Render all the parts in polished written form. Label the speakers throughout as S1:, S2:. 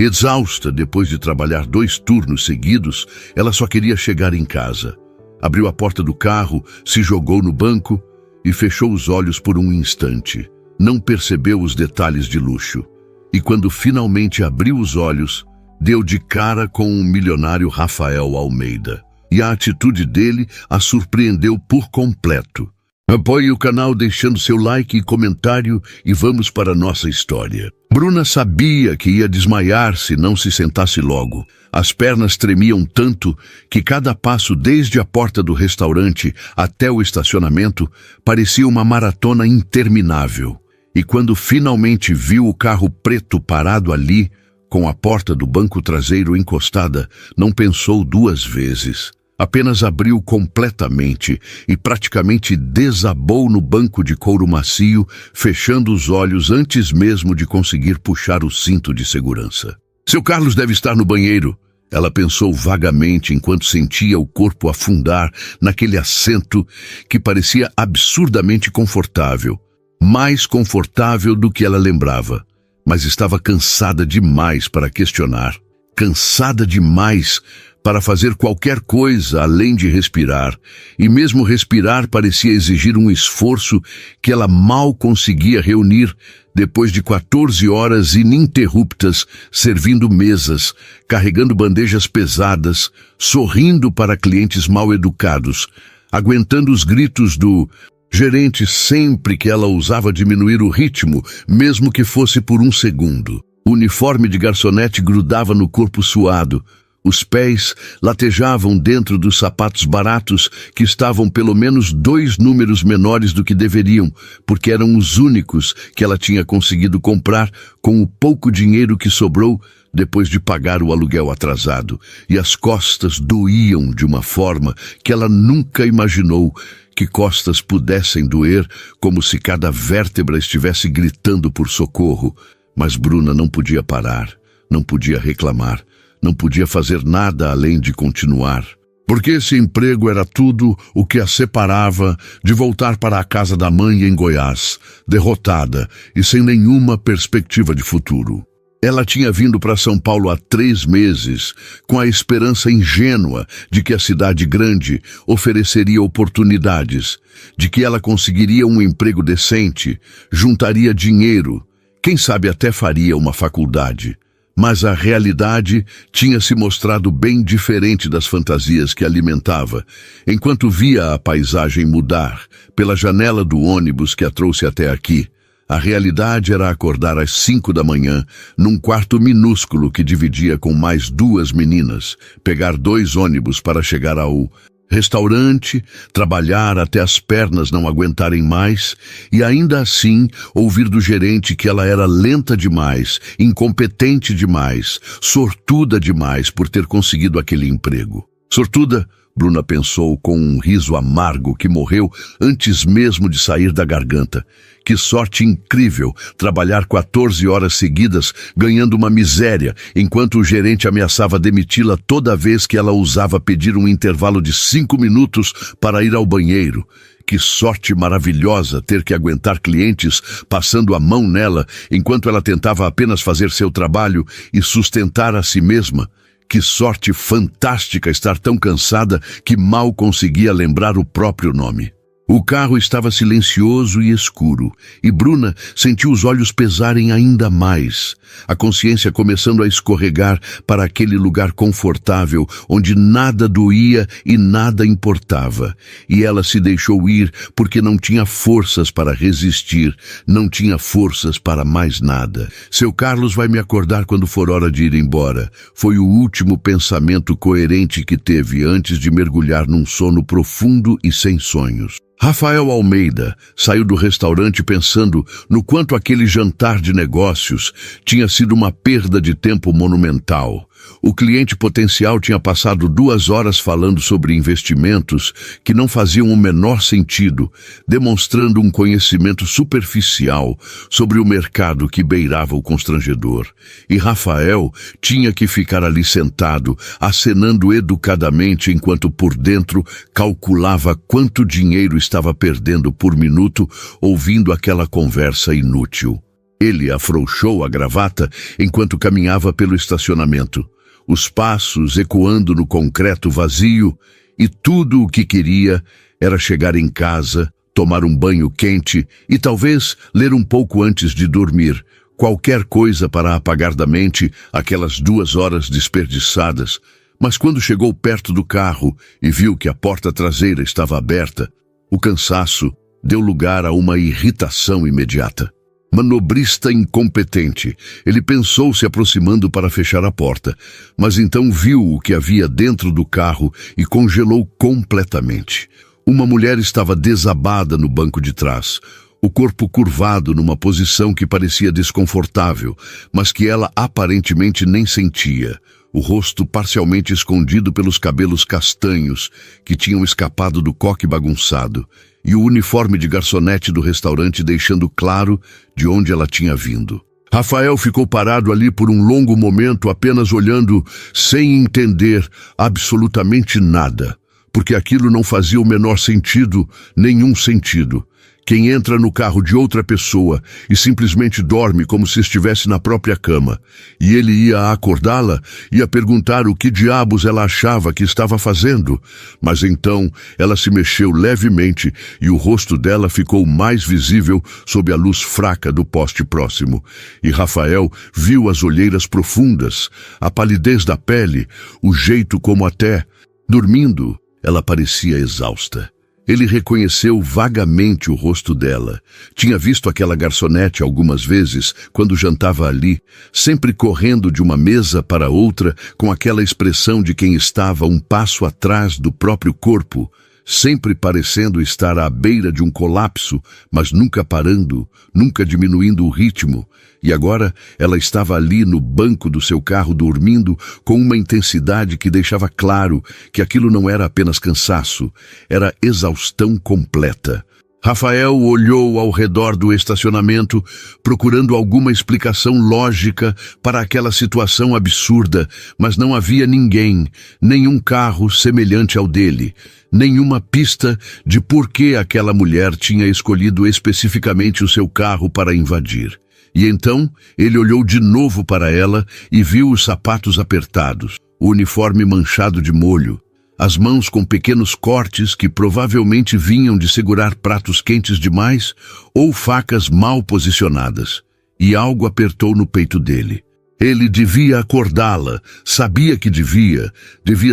S1: Exausta depois de trabalhar 2 turnos seguidos, ela só queria chegar em casa. Abriu a porta do carro, se jogou no banco e fechou os olhos por um instante. Não percebeu os detalhes de luxo. E quando finalmente abriu os olhos, deu de cara com o milionário Rafael Almeida. E a atitude dele a surpreendeu por completo. Apoie o canal deixando seu like e comentário e vamos para a nossa história. Bruna sabia que ia desmaiar se não se sentasse logo. As pernas tremiam tanto que cada passo desde a porta do restaurante até o estacionamento parecia uma maratona interminável. E quando finalmente viu o carro preto parado ali, com a porta do banco traseiro encostada, não pensou 2 vezes. Apenas abriu completamente e praticamente desabou no banco de couro macio, fechando os olhos antes mesmo de conseguir puxar o cinto de segurança. Seu Carlos deve estar no banheiro, ela pensou vagamente enquanto sentia o corpo afundar naquele assento que parecia absurdamente confortável. Mais confortável do que ela lembrava, mas estava cansada demais para questionar. Cansada demais para fazer qualquer coisa além de respirar, e mesmo respirar parecia exigir um esforço que ela mal conseguia reunir depois de 14 horas ininterruptas servindo mesas, carregando bandejas pesadas, sorrindo para clientes mal educados, aguentando os gritos do gerente sempre que ela ousava diminuir o ritmo, mesmo que fosse por 1 segundo. O uniforme de garçonete grudava no corpo suado. Os pés latejavam dentro dos sapatos baratos que estavam pelo menos 2 números menores do que deveriam, porque eram os únicos que ela tinha conseguido comprar com o pouco dinheiro que sobrou depois de pagar o aluguel atrasado. E as costas doíam de uma forma que ela nunca imaginou que costas pudessem doer, como se cada vértebra estivesse gritando por socorro. Mas Bruna não podia parar, não podia reclamar. Não podia fazer nada além de continuar. Porque esse emprego era tudo o que a separava de voltar para a casa da mãe em Goiás, derrotada e sem nenhuma perspectiva de futuro. Ela tinha vindo para São Paulo há 3 meses, com a esperança ingênua de que a cidade grande ofereceria oportunidades, de que ela conseguiria um emprego decente, juntaria dinheiro, quem sabe até faria uma faculdade. Mas a realidade tinha se mostrado bem diferente das fantasias que alimentava, enquanto via a paisagem mudar pela janela do ônibus que a trouxe até aqui. A realidade era acordar às 5 da manhã, num quarto minúsculo que dividia com mais 2 meninas, pegar 2 ônibus para chegar ao restaurante, trabalhar até as pernas não aguentarem mais e ainda assim ouvir do gerente que ela era lenta demais, incompetente demais, sortuda demais por ter conseguido aquele emprego. Sortuda, Bruna pensou com um riso amargo que morreu antes mesmo de sair da garganta. Que sorte incrível trabalhar 14 horas seguidas ganhando uma miséria, enquanto o gerente ameaçava demiti-la toda vez que ela ousava pedir um intervalo de 5 minutos para ir ao banheiro. Que sorte maravilhosa ter que aguentar clientes passando a mão nela enquanto ela tentava apenas fazer seu trabalho e sustentar a si mesma. Que sorte fantástica estar tão cansada que mal conseguia lembrar o próprio nome. O carro estava silencioso e escuro, e Bruna sentiu os olhos pesarem ainda mais, a consciência começando a escorregar para aquele lugar confortável onde nada doía e nada importava. E ela se deixou ir porque não tinha forças para resistir, não tinha forças para mais nada. Seu Carlos vai me acordar quando for hora de ir embora. Foi o último pensamento coerente que teve antes de mergulhar num sono profundo e sem sonhos. Rafael Almeida saiu do restaurante pensando no quanto aquele jantar de negócios tinha sido uma perda de tempo monumental. O cliente potencial tinha passado 2 horas falando sobre investimentos que não faziam o menor sentido, demonstrando um conhecimento superficial sobre o mercado que beirava o constrangedor. E Rafael tinha que ficar ali sentado, acenando educadamente enquanto por dentro calculava quanto dinheiro estava perdendo por minuto ouvindo aquela conversa inútil. Ele afrouxou a gravata enquanto caminhava pelo estacionamento, os passos ecoando no concreto vazio, e tudo o que queria era chegar em casa, tomar um banho quente e talvez ler um pouco antes de dormir, qualquer coisa para apagar da mente aquelas 2 horas desperdiçadas. Mas quando chegou perto do carro e viu que a porta traseira estava aberta, o cansaço deu lugar a uma irritação imediata. Manobrista incompetente, ele pensou se aproximando para fechar a porta, mas então viu o que havia dentro do carro e congelou completamente. Uma mulher estava desabada no banco de trás, o corpo curvado numa posição que parecia desconfortável, mas que ela aparentemente nem sentia. O rosto parcialmente escondido pelos cabelos castanhos que tinham escapado do coque bagunçado, e o uniforme de garçonete do restaurante deixando claro de onde ela tinha vindo. Rafael ficou parado ali por um longo momento, apenas olhando, sem entender absolutamente nada, porque aquilo não fazia o menor sentido, nenhum sentido. Quem entra no carro de outra pessoa e simplesmente dorme como se estivesse na própria cama, e ele ia acordá-la, ia perguntar o que diabos ela achava que estava fazendo. Mas então ela se mexeu levemente e o rosto dela ficou mais visível sob a luz fraca do poste próximo. E Rafael viu as olheiras profundas, a palidez da pele, o jeito como até, dormindo, ela parecia exausta. Ele reconheceu vagamente o rosto dela. Tinha visto aquela garçonete algumas vezes quando jantava ali, sempre correndo de uma mesa para outra com aquela expressão de quem estava um passo atrás do próprio corpo, sempre parecendo estar à beira de um colapso, mas nunca parando, nunca diminuindo o ritmo. E agora ela estava ali no banco do seu carro dormindo com uma intensidade que deixava claro que aquilo não era apenas cansaço, era exaustão completa. Rafael olhou ao redor do estacionamento, procurando alguma explicação lógica para aquela situação absurda, mas não havia ninguém, nenhum carro semelhante ao dele, nenhuma pista de por que aquela mulher tinha escolhido especificamente o seu carro para invadir. E então ele olhou de novo para ela e viu os sapatos apertados, o uniforme manchado de molho, as mãos com pequenos cortes que provavelmente vinham de segurar pratos quentes demais ou facas mal posicionadas. E algo apertou no peito dele. Ele devia acordá-la, sabia que devia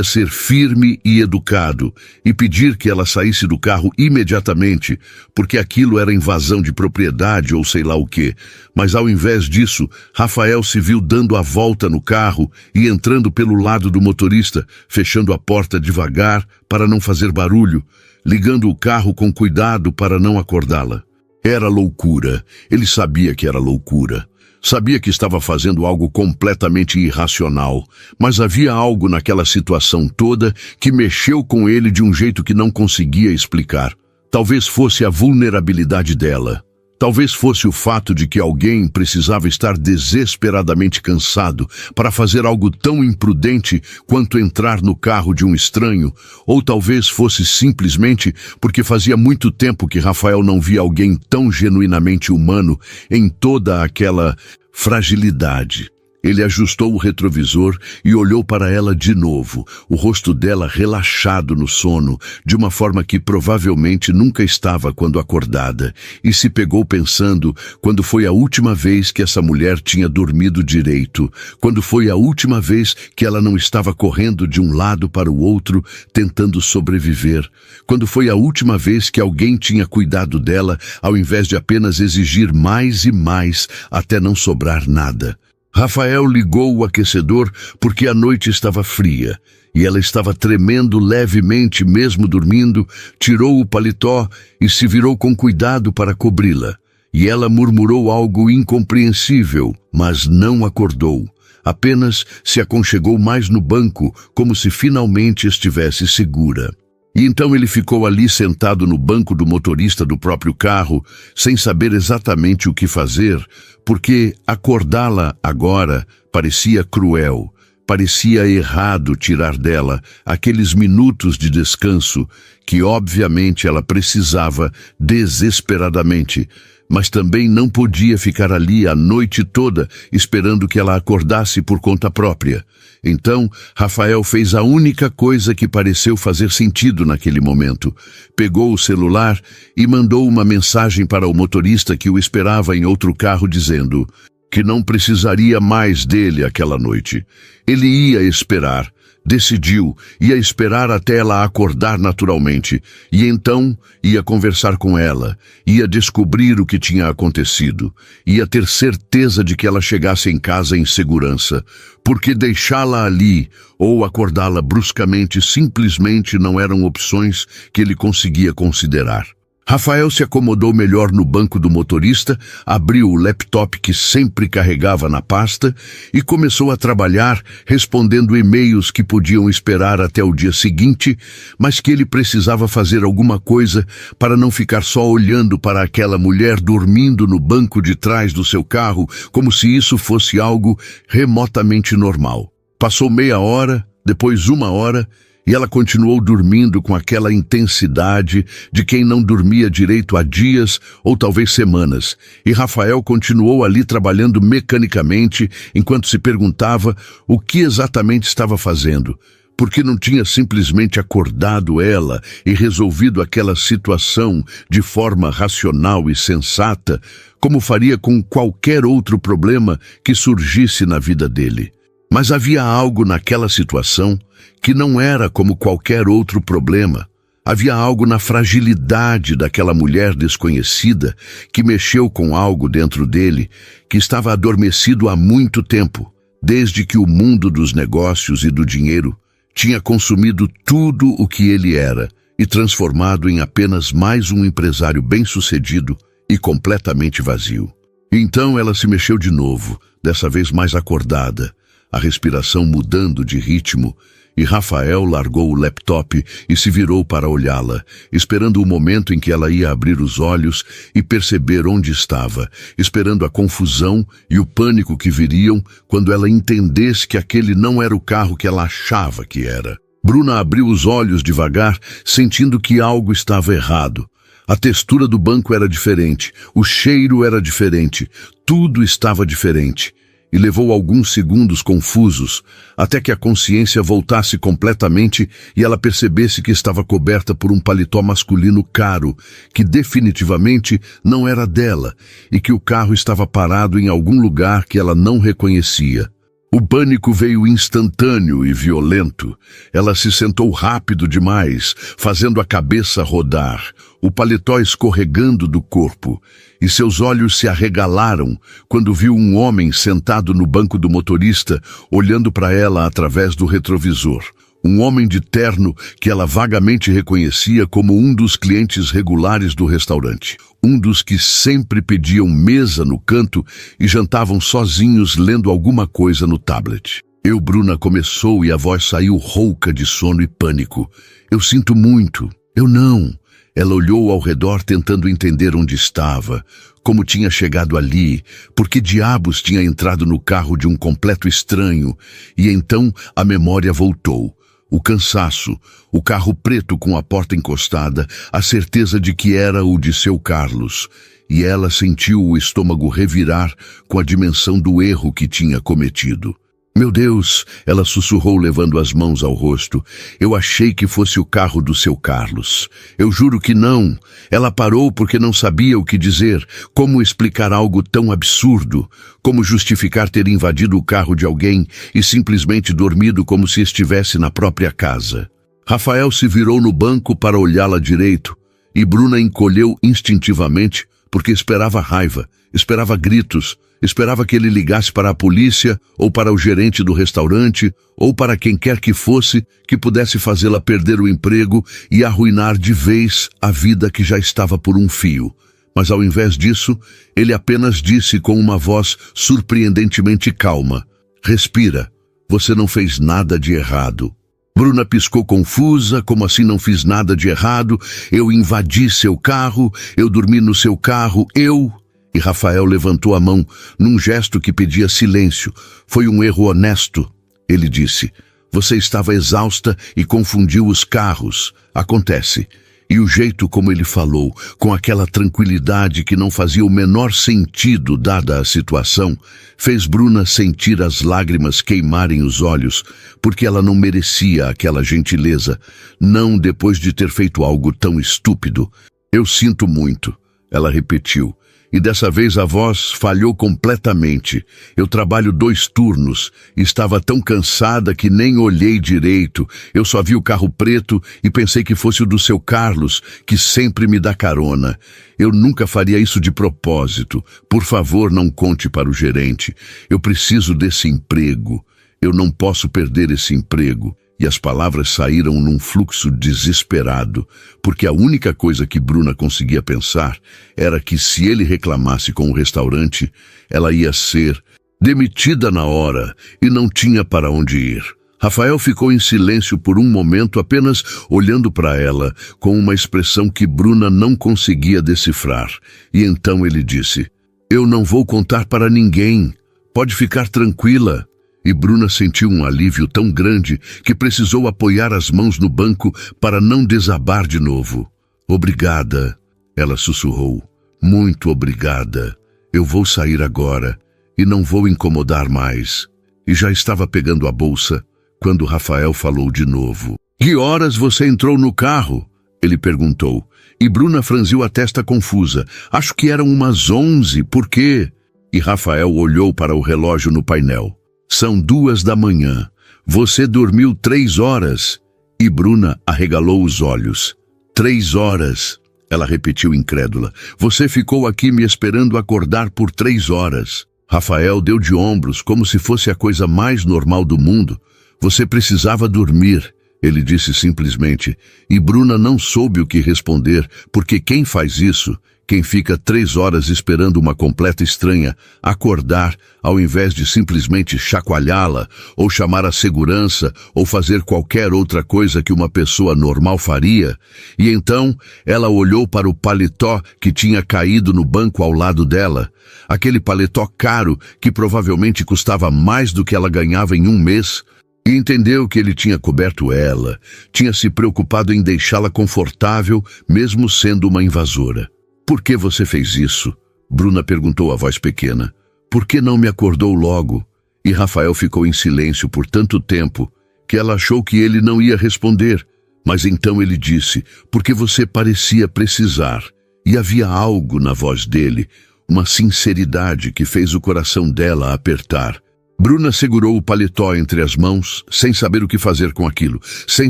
S1: ser firme e educado e pedir que ela saísse do carro imediatamente, porque aquilo era invasão de propriedade ou sei lá o quê. Mas ao invés disso, Rafael se viu dando a volta no carro e entrando pelo lado do motorista, fechando a porta devagar para não fazer barulho, ligando o carro com cuidado para não acordá-la. Era loucura, ele sabia que era loucura. Sabia que estava fazendo algo completamente irracional, mas havia algo naquela situação toda que mexeu com ele de um jeito que não conseguia explicar. Talvez fosse a vulnerabilidade dela. Talvez fosse o fato de que alguém precisava estar desesperadamente cansado para fazer algo tão imprudente quanto entrar no carro de um estranho, ou talvez fosse simplesmente porque fazia muito tempo que Rafael não via alguém tão genuinamente humano em toda aquela fragilidade. Ele ajustou o retrovisor e olhou para ela de novo, o rosto dela relaxado no sono, de uma forma que provavelmente nunca estava quando acordada, e se pegou pensando quando foi a última vez que essa mulher tinha dormido direito, quando foi a última vez que ela não estava correndo de um lado para o outro, tentando sobreviver, quando foi a última vez que alguém tinha cuidado dela, ao invés de apenas exigir mais e mais, até não sobrar nada. Rafael ligou o aquecedor porque a noite estava fria e ela estava tremendo levemente mesmo dormindo, tirou o paletó e se virou com cuidado para cobri-la. E ela murmurou algo incompreensível, mas não acordou. Apenas se aconchegou mais no banco, como se finalmente estivesse segura. E então ele ficou ali sentado no banco do motorista do próprio carro, sem saber exatamente o que fazer, porque acordá-la agora parecia cruel, parecia errado tirar dela aqueles minutos de descanso que obviamente ela precisava desesperadamente, mas também não podia ficar ali a noite toda esperando que ela acordasse por conta própria. Então, Rafael fez a única coisa que pareceu fazer sentido naquele momento. Pegou o celular e mandou uma mensagem para o motorista que o esperava em outro carro dizendo que não precisaria mais dele aquela noite. Ele ia esperar. Decidiu, ia esperar até ela acordar naturalmente, e então ia conversar com ela, ia descobrir o que tinha acontecido, ia ter certeza de que ela chegasse em casa em segurança, porque deixá-la ali ou acordá-la bruscamente simplesmente não eram opções que ele conseguia considerar. Rafael se acomodou melhor no banco do motorista, abriu o laptop que sempre carregava na pasta e começou a trabalhar, respondendo e-mails que podiam esperar até o dia seguinte, mas que ele precisava fazer alguma coisa para não ficar só olhando para aquela mulher dormindo no banco de trás do seu carro, como se isso fosse algo remotamente normal. Passou meia hora, depois 1 hora, e ela continuou dormindo com aquela intensidade de quem não dormia direito há dias ou talvez semanas. E Rafael continuou ali trabalhando mecanicamente enquanto se perguntava o que exatamente estava fazendo. Porque não tinha simplesmente acordado ela e resolvido aquela situação de forma racional e sensata, como faria com qualquer outro problema que surgisse na vida dele. Mas havia algo naquela situação que não era como qualquer outro problema. Havia algo na fragilidade daquela mulher desconhecida que mexeu com algo dentro dele que estava adormecido há muito tempo, desde que o mundo dos negócios e do dinheiro tinha consumido tudo o que ele era e transformado em apenas mais um empresário bem-sucedido e completamente vazio. Então ela se mexeu de novo, dessa vez mais acordada, a respiração mudando de ritmo, e Rafael largou o laptop e se virou para olhá-la, esperando o momento em que ela ia abrir os olhos e perceber onde estava, esperando a confusão e o pânico que viriam quando ela entendesse que aquele não era o carro que ela achava que era. Bruna abriu os olhos devagar, sentindo que algo estava errado. A textura do banco era diferente, o cheiro era diferente, tudo estava diferente. E levou alguns segundos confusos, até que a consciência voltasse completamente e ela percebesse que estava coberta por um paletó masculino caro, que definitivamente não era dela, e que o carro estava parado em algum lugar que ela não reconhecia. O pânico veio instantâneo e violento. Ela se sentou rápido demais, fazendo a cabeça rodar, o paletó escorregando do corpo, e seus olhos se arregalaram quando viu um homem sentado no banco do motorista, olhando para ela através do retrovisor. Um homem de terno que ela vagamente reconhecia como um dos clientes regulares do restaurante. Um dos que sempre pediam mesa no canto e jantavam sozinhos lendo alguma coisa no tablet. Bruna começou e a voz saiu rouca de sono e pânico. Eu sinto muito. Eu não. Ela olhou ao redor tentando entender onde estava, como tinha chegado ali, por que diabos tinha entrado no carro de um completo estranho, e então a memória voltou. O cansaço, o carro preto com a porta encostada, a certeza de que era o de seu Carlos, e ela sentiu o estômago revirar com a dimensão do erro que tinha cometido. Meu Deus, ela sussurrou levando as mãos ao rosto. Eu achei que fosse o carro do seu Carlos. Eu juro que não. Ela parou porque não sabia o que dizer, como explicar algo tão absurdo, como justificar ter invadido o carro de alguém e simplesmente dormido como se estivesse na própria casa. Rafael se virou no banco para olhá-la direito e Bruna encolheu instintivamente porque esperava raiva, esperava gritos, esperava que ele ligasse para a polícia, ou para o gerente do restaurante, ou para quem quer que fosse, que pudesse fazê-la perder o emprego e arruinar de vez a vida que já estava por um fio. Mas ao invés disso, ele apenas disse com uma voz surpreendentemente calma: respira, você não fez nada de errado. Bruna piscou confusa, como assim não fiz nada de errado? Eu invadi seu carro, eu dormi no seu carro, E Rafael levantou a mão num gesto que pedia silêncio. Foi um erro honesto, ele disse. Você estava exausta e confundiu os carros. Acontece. E o jeito como ele falou, com aquela tranquilidade que não fazia o menor sentido dada a situação, fez Bruna sentir as lágrimas queimarem os olhos, porque ela não merecia aquela gentileza, não depois de ter feito algo tão estúpido. Eu sinto muito, ela repetiu. E dessa vez a voz falhou completamente. Eu trabalho 2 turnos. Estava tão cansada que nem olhei direito. Eu só vi o carro preto e pensei que fosse o do seu Carlos, que sempre me dá carona. Eu nunca faria isso de propósito. Por favor, não conte para o gerente. Eu preciso desse emprego. Eu não posso perder esse emprego. E as palavras saíram num fluxo desesperado, porque a única coisa que Bruna conseguia pensar era que se ele reclamasse com o restaurante, ela ia ser demitida na hora e não tinha para onde ir. Rafael ficou em silêncio por um momento, apenas olhando para ela, com uma expressão que Bruna não conseguia decifrar. E então ele disse: "Eu não vou contar para ninguém. Pode ficar tranquila." E Bruna sentiu um alívio tão grande que precisou apoiar as mãos no banco para não desabar de novo. "Obrigada", ela sussurrou. "Muito obrigada. Eu vou sair agora e não vou incomodar mais." E já estava pegando a bolsa quando Rafael falou de novo. "Que horas você entrou no carro?" ele perguntou. E Bruna franziu a testa confusa. "Acho que eram umas 11, por quê?" E Rafael olhou para o relógio no painel. "São 2 da manhã. Você dormiu 3 horas." E Bruna arregalou os olhos. 3 horas, ela repetiu incrédula. "Você ficou aqui me esperando acordar por 3 horas. Rafael deu de ombros, como se fosse a coisa mais normal do mundo. "Você precisava dormir", ele disse simplesmente. E Bruna não soube o que responder, porque quem faz isso, quem fica 3 horas esperando uma completa estranha acordar, ao invés de simplesmente chacoalhá-la, ou chamar a segurança, ou fazer qualquer outra coisa que uma pessoa normal faria. E então ela olhou para o paletó que tinha caído no banco ao lado dela. Aquele paletó caro que provavelmente custava mais do que ela ganhava em um mês. E entendeu que ele tinha coberto ela, tinha se preocupado em deixá-la confortável, mesmo sendo uma invasora. "Por que você fez isso?" Bruna perguntou a voz pequena. "Por que não me acordou logo?" E Rafael ficou em silêncio por tanto tempo que ela achou que ele não ia responder. Mas então ele disse: "Porque você parecia precisar." E havia algo na voz dele, uma sinceridade que fez o coração dela apertar. Bruna segurou o paletó entre as mãos, sem saber o que fazer com aquilo, sem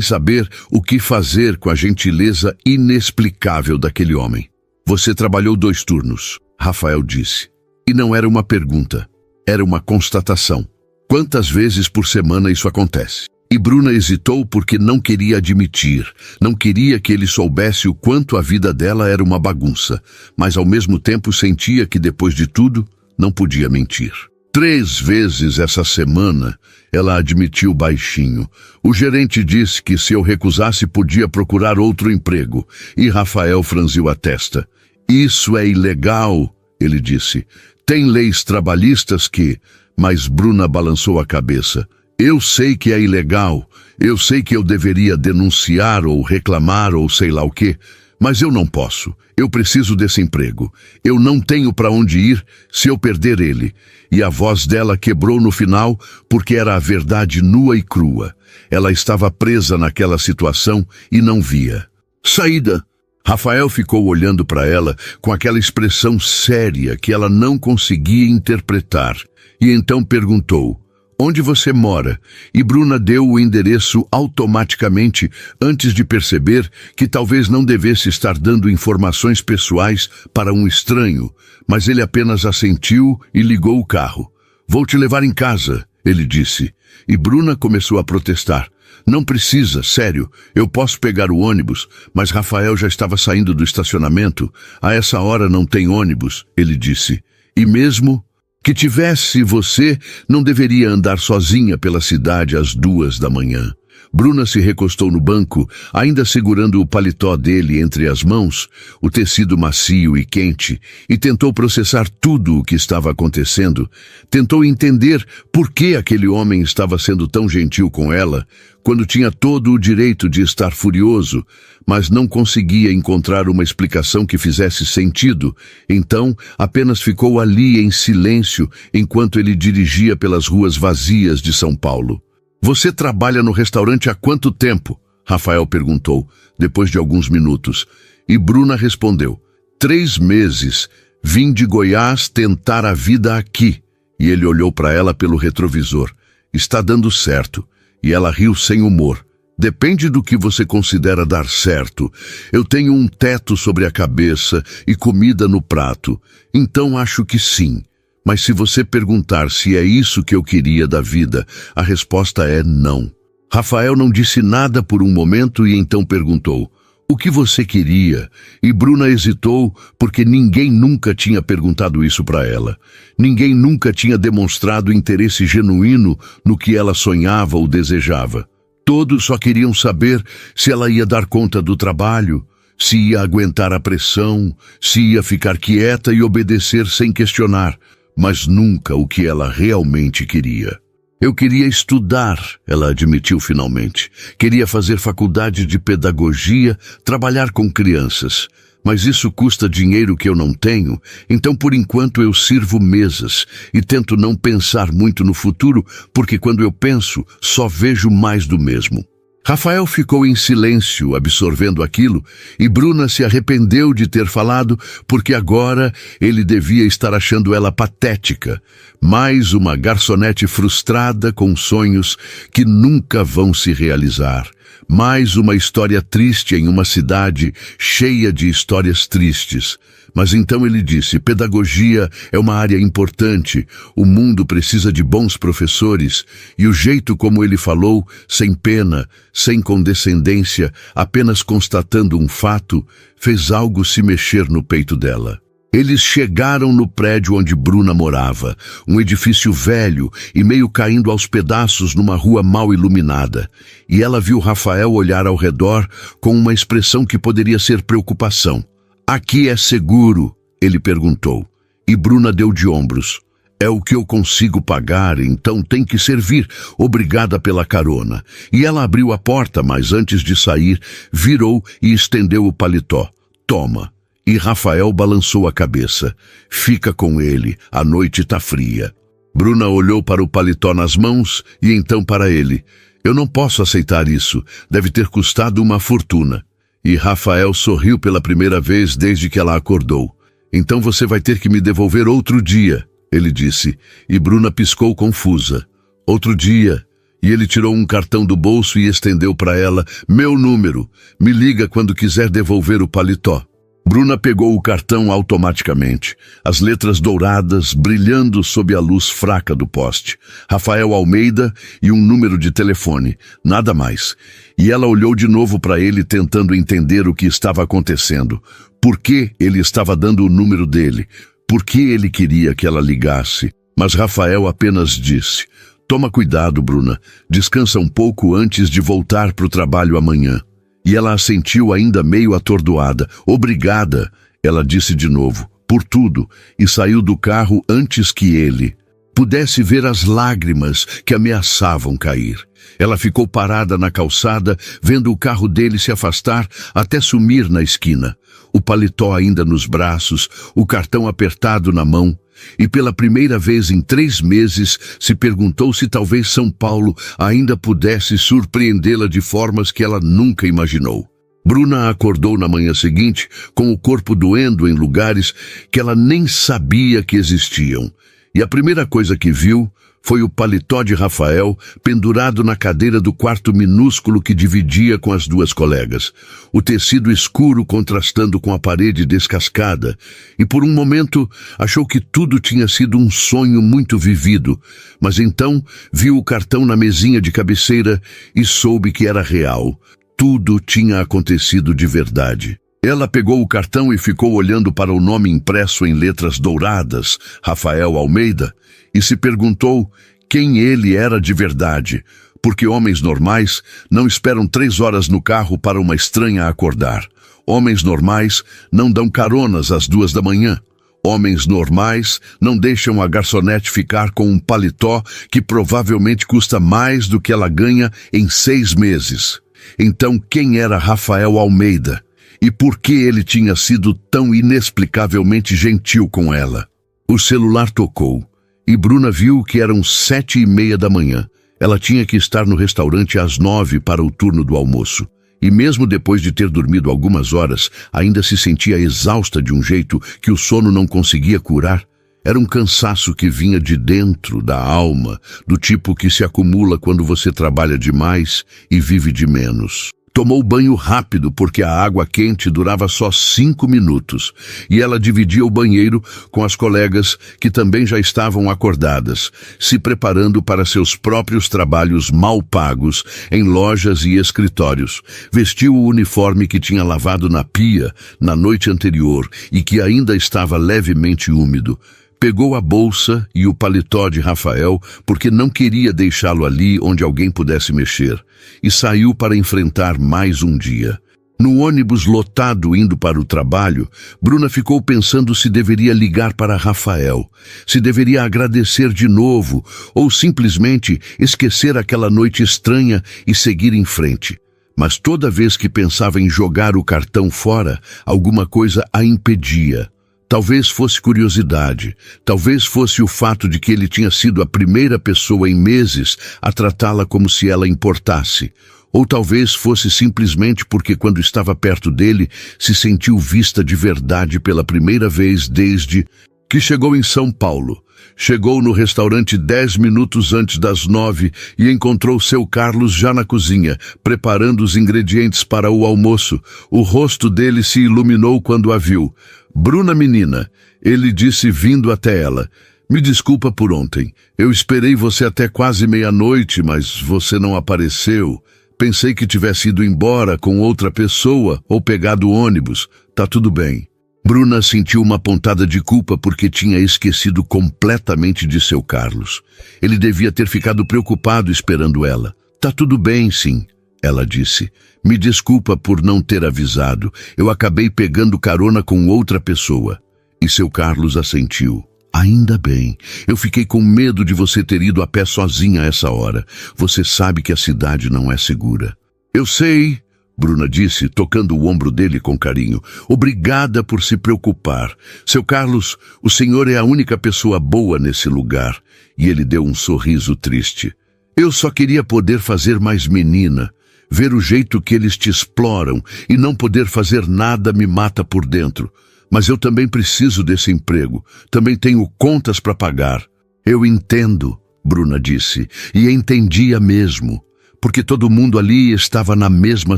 S1: saber o que fazer com a gentileza inexplicável daquele homem. "Você trabalhou 2 turnos", Rafael disse. E não era uma pergunta, era uma constatação. "Quantas vezes por semana isso acontece?" E Bruna hesitou porque não queria admitir, não queria que ele soubesse o quanto a vida dela era uma bagunça, mas ao mesmo tempo sentia que depois de tudo, não podia mentir. 3 vezes essa semana, ela admitiu baixinho. "O gerente disse que se eu recusasse podia procurar outro emprego." E Rafael franziu a testa. "Isso é ilegal", ele disse. "Tem leis trabalhistas que..." Mas Bruna balançou a cabeça. "Eu sei que é ilegal. Eu sei que eu deveria denunciar ou reclamar ou sei lá o quê. Mas eu não posso. Eu preciso desse emprego. Eu não tenho para onde ir se eu perder ele." E a voz dela quebrou no final porque era a verdade nua e crua. Ela estava presa naquela situação e não via saída. Rafael ficou olhando para ela com aquela expressão séria que ela não conseguia interpretar. E então perguntou: "Onde você mora?" E Bruna deu o endereço automaticamente, antes de perceber que talvez não devesse estar dando informações pessoais para um estranho, mas ele apenas assentiu e ligou o carro. "Vou te levar em casa", ele disse. E Bruna começou a protestar. "Não precisa, sério, eu posso pegar o ônibus." Mas Rafael já estava saindo do estacionamento. "A essa hora não tem ônibus", ele disse. "E mesmo que tivesse, você não deveria andar sozinha pela cidade às 2 da manhã. Bruna se recostou no banco, ainda segurando o paletó dele entre as mãos, o tecido macio e quente, e tentou processar tudo o que estava acontecendo. Tentou entender por que aquele homem estava sendo tão gentil com ela, quando tinha todo o direito de estar furioso, mas não conseguia encontrar uma explicação que fizesse sentido. Então, apenas ficou ali em silêncio enquanto ele dirigia pelas ruas vazias de São Paulo. "Você trabalha no restaurante há quanto tempo?" Rafael perguntou, depois de alguns minutos. E Bruna respondeu: 3 meses. Vim de Goiás tentar a vida aqui. E ele olhou para ela pelo retrovisor. "Está dando certo." E ela riu sem humor. "Depende do que você considera dar certo. Eu tenho um teto sobre a cabeça e comida no prato. Então acho que sim. Mas se você perguntar se é isso que eu queria da vida, a resposta é não." Rafael não disse nada por um momento e então perguntou: "O que você queria?" E Bruna hesitou porque ninguém nunca tinha perguntado isso para ela. Ninguém nunca tinha demonstrado interesse genuíno no que ela sonhava ou desejava. Todos só queriam saber se ela ia dar conta do trabalho, se ia aguentar a pressão, se ia ficar quieta e obedecer sem questionar, mas nunca o que ela realmente queria. "Eu queria estudar", ela admitiu finalmente. "Queria fazer faculdade de pedagogia, trabalhar com crianças. Mas isso custa dinheiro que eu não tenho, então por enquanto eu sirvo mesas e tento não pensar muito no futuro, porque quando eu penso, só vejo mais do mesmo." Rafael ficou em silêncio, absorvendo aquilo, e Bruna se arrependeu de ter falado, porque agora ele devia estar achando ela patética. Mais uma garçonete frustrada com sonhos que nunca vão se realizar. Mais uma história triste em uma cidade cheia de histórias tristes. Mas então ele disse: "Pedagogia é uma área importante, o mundo precisa de bons professores." E o jeito como ele falou, sem pena, sem condescendência, apenas constatando um fato, fez algo se mexer no peito dela. Eles chegaram no prédio onde Bruna morava, um edifício velho e meio caindo aos pedaços numa rua mal iluminada. E ela viu Rafael olhar ao redor com uma expressão que poderia ser preocupação. "Aqui é seguro?" ele perguntou. E Bruna deu de ombros. "É o que eu consigo pagar, então tem que servir. Obrigada pela carona." E ela abriu a porta, mas antes de sair, virou e estendeu o paletó. "Toma." E Rafael balançou a cabeça. "Fica com ele, a noite tá fria." Bruna olhou para o paletó nas mãos e então para ele. "Eu não posso aceitar isso. Deve ter custado uma fortuna." E Rafael sorriu pela primeira vez desde que ela acordou. "Então você vai ter que me devolver outro dia," ele disse, e Bruna piscou confusa. "Outro dia." E ele tirou um cartão do bolso e estendeu para ela. "Meu número. Me liga quando quiser devolver o paletó." Bruna pegou o cartão automaticamente, as letras douradas brilhando sob a luz fraca do poste. Rafael Almeida e um número de telefone, nada mais. E ela olhou de novo para ele tentando entender o que estava acontecendo. Por que ele estava dando o número dele? Por que ele queria que ela ligasse? Mas Rafael apenas disse: "Toma cuidado, Bruna. Descansa um pouco antes de voltar para o trabalho amanhã." E ela assentiu ainda meio atordoada. "Obrigada," ela disse de novo, "por tudo," e saiu do carro antes que ele pudesse ver as lágrimas que ameaçavam cair. Ela ficou parada na calçada, vendo o carro dele se afastar até sumir na esquina. O paletó ainda nos braços, o cartão apertado na mão. E pela primeira vez em 3 meses se perguntou se talvez São Paulo ainda pudesse surpreendê-la de formas que ela nunca imaginou. Bruna acordou na manhã seguinte com o corpo doendo em lugares que ela nem sabia que existiam. E a primeira coisa que viu foi o paletó de Rafael pendurado na cadeira do quarto minúsculo que dividia com as 2 colegas. O tecido escuro contrastando com a parede descascada. E por um momento achou que tudo tinha sido um sonho muito vivido. Mas então viu o cartão na mesinha de cabeceira e soube que era real. Tudo tinha acontecido de verdade. Ela pegou o cartão e ficou olhando para o nome impresso em letras douradas, Rafael Almeida, e se perguntou quem ele era de verdade, Porque homens normais não esperam 3 horas no carro para uma estranha acordar. Homens normais não dão caronas às 2 da manhã. Homens normais não deixam a garçonete ficar com um paletó que provavelmente custa mais do que ela ganha em 6 meses. Então, quem era Rafael Almeida? E por que ele tinha sido tão inexplicavelmente gentil com ela? O celular tocou, e Bruna viu que eram 7h30 da manhã. Ela tinha que estar no restaurante às 9 para o turno do almoço. E mesmo depois de ter dormido algumas horas, ainda se sentia exausta de um jeito que o sono não conseguia curar. Era um cansaço que vinha de dentro da alma, do tipo que se acumula quando você trabalha demais e vive de menos. Tomou banho rápido porque a água quente durava só 5 minutos e ela dividia o banheiro com as colegas que também já estavam acordadas, se preparando para seus próprios trabalhos mal pagos em lojas e escritórios. Vestiu o uniforme que tinha lavado na pia na noite anterior e que ainda estava levemente úmido. Pegou a bolsa e o paletó de Rafael porque não queria deixá-lo ali onde alguém pudesse mexer, e saiu para enfrentar mais um dia. No ônibus lotado indo para o trabalho, Bruna ficou pensando se deveria ligar para Rafael, se deveria agradecer de novo ou simplesmente esquecer aquela noite estranha e seguir em frente. Mas toda vez que pensava em jogar o cartão fora, alguma coisa a impedia. Talvez fosse curiosidade, talvez fosse o fato de que ele tinha sido a primeira pessoa em meses a tratá-la como se ela importasse. Ou talvez fosse simplesmente porque quando estava perto dele, se sentiu vista de verdade pela primeira vez desde que chegou em São Paulo. Chegou no restaurante 10 minutos antes das 9 e encontrou seu Carlos já na cozinha, preparando os ingredientes para o almoço. O rosto dele se iluminou quando a viu. "Bruna, menina", ele disse vindo até ela. "Me desculpa por ontem. Eu esperei você até quase meia-noite, mas você não apareceu. Pensei que tivesse ido embora com outra pessoa ou pegado o ônibus. Tá tudo bem." Bruna sentiu uma pontada de culpa porque tinha esquecido completamente de seu Carlos. Ele devia ter ficado preocupado esperando ela. "Tá tudo bem, sim", ela disse. "Me desculpa por não ter avisado. Eu acabei pegando carona com outra pessoa." E seu Carlos assentiu. "Ainda bem. Eu fiquei com medo de você ter ido a pé sozinha a essa hora. Você sabe que a cidade não é segura." "Eu sei", Bruna disse, tocando o ombro dele com carinho. "Obrigada por se preocupar. Seu Carlos, o senhor é a única pessoa boa nesse lugar." E ele deu um sorriso triste. "Eu só queria poder fazer mais menina. Ver o jeito que eles te exploram e não poder fazer nada me mata por dentro. Mas eu também preciso desse emprego. Também tenho contas para pagar." "Eu entendo", Bruna disse, e entendia mesmo. Porque todo mundo ali estava na mesma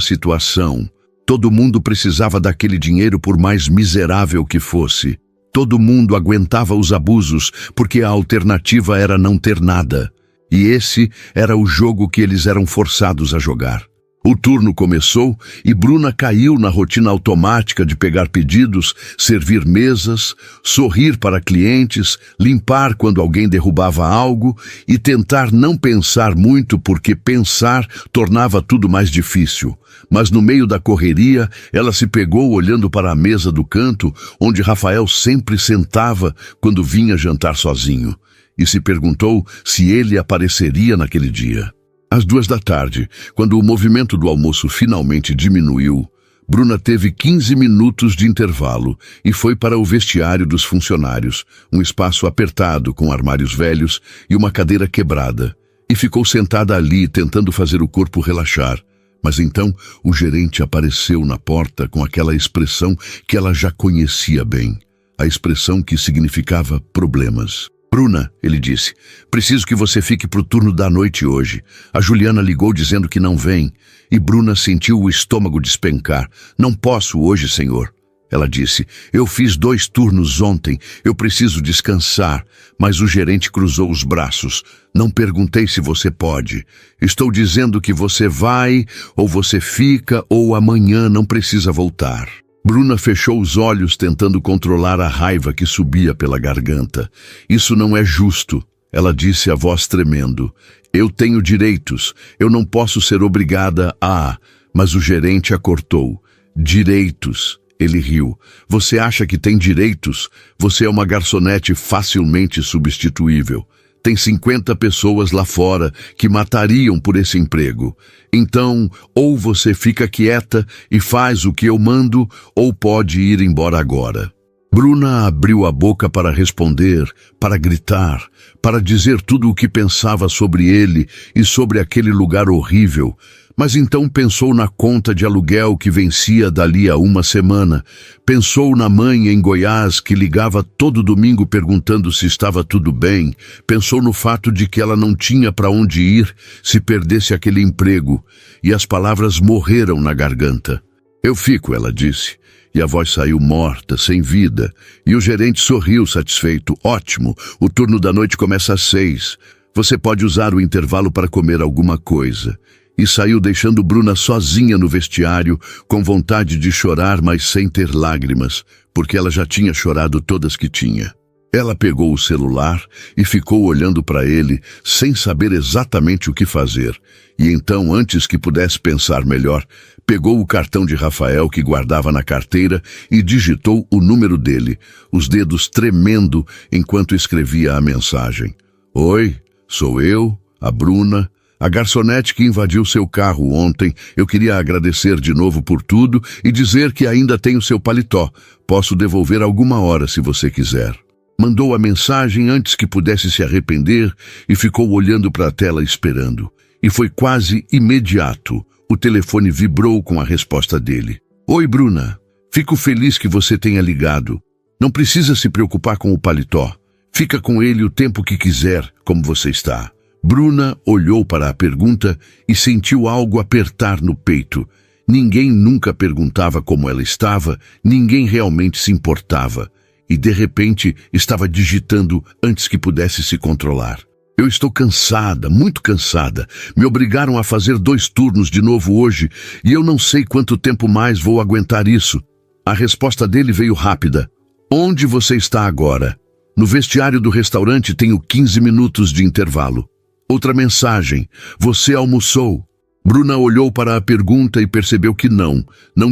S1: situação. Todo mundo precisava daquele dinheiro por mais miserável que fosse. Todo mundo aguentava os abusos porque a alternativa era não ter nada. E esse era o jogo que eles eram forçados a jogar. O turno começou e Bruna caiu na rotina automática de pegar pedidos, servir mesas, sorrir para clientes, limpar quando alguém derrubava algo e tentar não pensar muito porque pensar tornava tudo mais difícil. Mas no meio da correria, ela se pegou olhando para a mesa do canto onde Rafael sempre sentava quando vinha jantar sozinho e se perguntou se ele apareceria naquele dia. Às 2 da tarde, quando o movimento do almoço finalmente diminuiu, Bruna teve 15 minutos de intervalo e foi para o vestiário dos funcionários, um espaço apertado com armários velhos e uma cadeira quebrada, e ficou sentada ali tentando fazer o corpo relaxar. Mas então o gerente apareceu na porta com aquela expressão que ela já conhecia bem, a expressão que significava problemas. "Bruna", ele disse, "preciso que você fique pro turno da noite hoje. A Juliana ligou dizendo que não vem." E Bruna sentiu o estômago despencar. "Não posso hoje, senhor." Ela disse, "Eu fiz 2 turnos ontem. Eu preciso descansar." Mas o gerente cruzou os braços. "Não perguntei se você pode. Estou dizendo que você vai, ou você fica, ou amanhã não precisa voltar." Bruna fechou os olhos tentando controlar a raiva que subia pela garganta. "Isso não é justo." Ela disse a voz tremendo. Eu tenho direitos. Eu não posso ser obrigada a... Mas o gerente a cortou. Direitos. Ele riu. Você acha que tem direitos? Você é uma garçonete facilmente substituível. Tem 50 pessoas lá fora que matariam por esse emprego. Então, ou você fica quieta e faz o que eu mando, ou pode ir embora agora. Bruna abriu a boca para responder, para gritar, para dizer tudo o que pensava sobre ele e sobre aquele lugar horrível. Mas então pensou na conta de aluguel que vencia dali a uma semana. Pensou na mãe em Goiás que ligava todo domingo perguntando se estava tudo bem. Pensou no fato de que ela não tinha para onde ir se perdesse aquele emprego. E as palavras morreram na garganta. Eu fico, ela disse. E a voz saiu morta, sem vida. E o gerente sorriu satisfeito. Ótimo, o turno da noite começa às 6. Você pode usar o intervalo para comer alguma coisa. E saiu deixando Bruna sozinha no vestiário, com vontade de chorar, mas sem ter lágrimas, porque ela já tinha chorado todas que tinha. Ela pegou o celular e ficou olhando para ele, sem saber exatamente o que fazer. E então, antes que pudesse pensar melhor, pegou o cartão de Rafael que guardava na carteira e digitou o número dele, os dedos tremendo enquanto escrevia a mensagem. Oi, sou eu, a Bruna, a garçonete que invadiu seu carro ontem. Eu queria agradecer de novo por tudo e dizer que ainda tenho seu paletó. Posso devolver alguma hora se você quiser. Mandou a mensagem antes que pudesse se arrepender e ficou olhando para a tela esperando. E foi quase imediato. O telefone vibrou com a resposta dele. Oi, Bruna. Fico feliz que você tenha ligado. Não precisa se preocupar com o paletó. Fica com ele o tempo que quiser, como você está. Bruna olhou para a pergunta e sentiu algo apertar no peito. Ninguém nunca perguntava como ela estava, ninguém realmente se importava. E, de repente, estava digitando antes que pudesse se controlar. Eu estou cansada, muito cansada. Me obrigaram a fazer 2 turnos de novo hoje e eu não sei quanto tempo mais vou aguentar isso. A resposta dele veio rápida. Onde você está agora? No vestiário do restaurante tenho 15 minutos de intervalo. Outra mensagem. Você almoçou? Bruna olhou para a pergunta e percebeu que não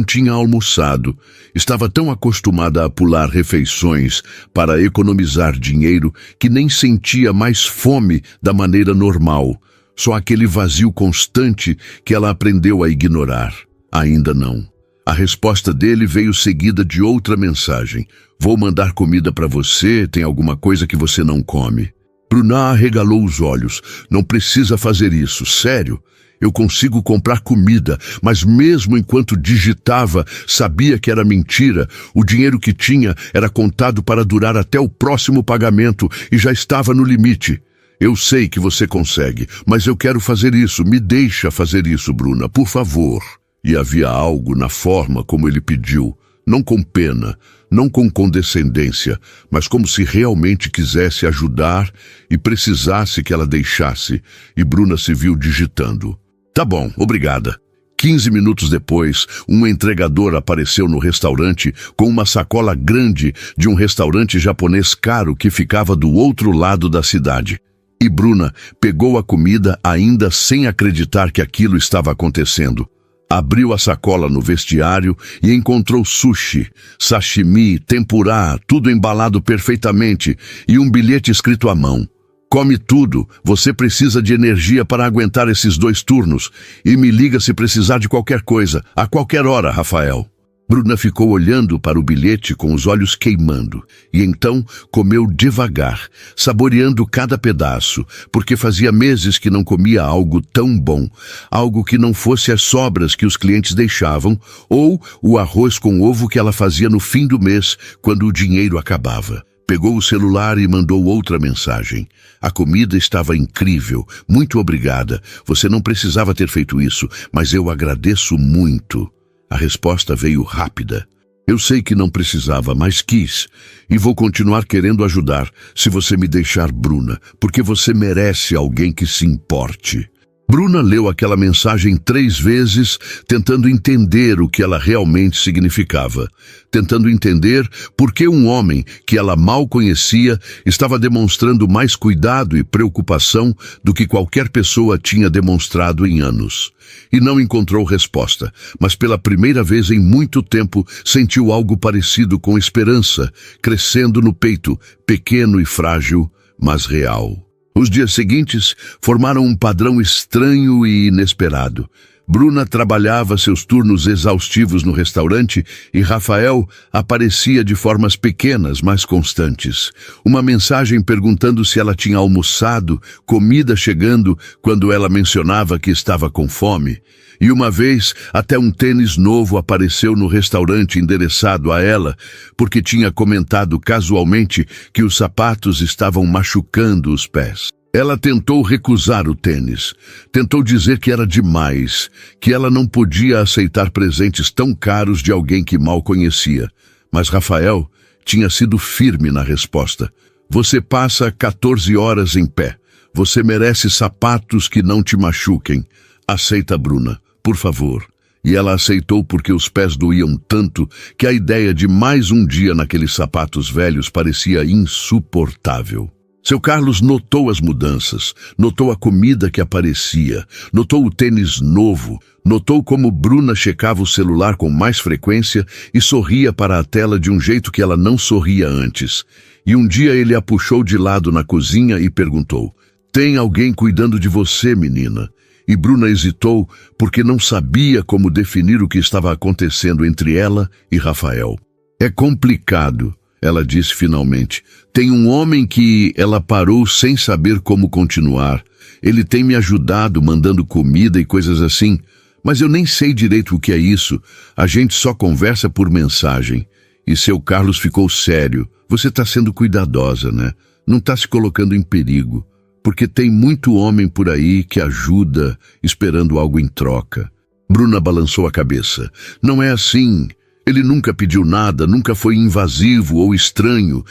S1: tinha almoçado. Estava tão acostumada a pular refeições para economizar dinheiro que nem sentia mais fome da maneira normal. Só aquele vazio constante que ela aprendeu a ignorar. Ainda não. A resposta dele veio seguida de outra mensagem. Vou mandar comida para você, tem alguma coisa que você não come. Bruna arregalou os olhos. Não precisa fazer isso, sério. Eu consigo comprar comida, mas mesmo enquanto digitava, sabia que era mentira. O dinheiro que tinha era contado para durar até o próximo pagamento e já estava no limite. Eu sei que você consegue, mas eu quero fazer isso. Me deixa fazer isso, Bruna, por favor. E havia algo na forma como ele pediu, não com pena, não com condescendência, mas como se realmente quisesse ajudar e precisasse que ela deixasse. E Bruna se viu digitando. Tá bom, obrigada. 15 minutos depois, um entregador apareceu no restaurante com uma sacola grande de um restaurante japonês caro que ficava do outro lado da cidade. E Bruna pegou a comida ainda sem acreditar que aquilo estava acontecendo. Abriu a sacola no vestiário e encontrou sushi, sashimi, tempurá, tudo embalado perfeitamente e um bilhete escrito à mão. Come tudo, você precisa de energia para aguentar esses 2 turnos. E me liga se precisar de qualquer coisa, a qualquer hora, Rafael. Bruna ficou olhando para o bilhete com os olhos queimando. E então comeu devagar, saboreando cada pedaço, porque fazia meses que não comia algo tão bom. Algo que não fosse as sobras que os clientes deixavam, ou o arroz com ovo que ela fazia no fim do mês, quando o dinheiro acabava. Pegou o celular e mandou outra mensagem. A comida estava incrível. Muito obrigada. Você não precisava ter feito isso, mas eu agradeço muito. A resposta veio rápida. Eu sei que não precisava, mas quis. E vou continuar querendo ajudar, se você me deixar, Bruna, porque você merece alguém que se importe. Bruna leu aquela mensagem 3 vezes, tentando entender o que ela realmente significava. Tentando entender por que um homem que ela mal conhecia estava demonstrando mais cuidado e preocupação do que qualquer pessoa tinha demonstrado em anos. E não encontrou resposta, mas pela primeira vez em muito tempo sentiu algo parecido com esperança, crescendo no peito, pequeno e frágil, mas real. Os dias seguintes formaram um padrão estranho e inesperado. Bruna trabalhava seus turnos exaustivos no restaurante e Rafael aparecia de formas pequenas, mas constantes. Uma mensagem perguntando se ela tinha almoçado, comida chegando quando ela mencionava que estava com fome. E uma vez, até um tênis novo apareceu no restaurante endereçado a ela, porque tinha comentado casualmente que os sapatos estavam machucando os pés. Ela tentou recusar o tênis, tentou dizer que era demais, que ela não podia aceitar presentes tão caros de alguém que mal conhecia. Mas Rafael tinha sido firme na resposta. Você passa 14 horas em pé. Você merece sapatos que não te machuquem. Aceita, Bruna, por favor. E ela aceitou porque os pés doíam tanto que a ideia de mais um dia naqueles sapatos velhos parecia insuportável. Seu Carlos notou as mudanças, notou a comida que aparecia, notou o tênis novo, notou como Bruna checava o celular com mais frequência e sorria para a tela de um jeito que ela não sorria antes. E um dia ele a puxou de lado na cozinha e perguntou: "Tem alguém cuidando de você, menina?" E Bruna hesitou porque não sabia como definir o que estava acontecendo entre ela e Rafael. "É complicado", ela disse finalmente. "Tem um homem que..." Ela parou sem saber como continuar. "Ele tem me ajudado, mandando comida e coisas assim, mas eu nem sei direito o que é isso. A gente só conversa por mensagem." E seu Carlos ficou sério. "Você está sendo cuidadosa, né? Não está se colocando em perigo. Porque tem muito homem por aí que ajuda, esperando algo em troca." Bruna balançou a cabeça. "Não é assim. Ele nunca pediu nada, nunca foi invasivo ou estranho.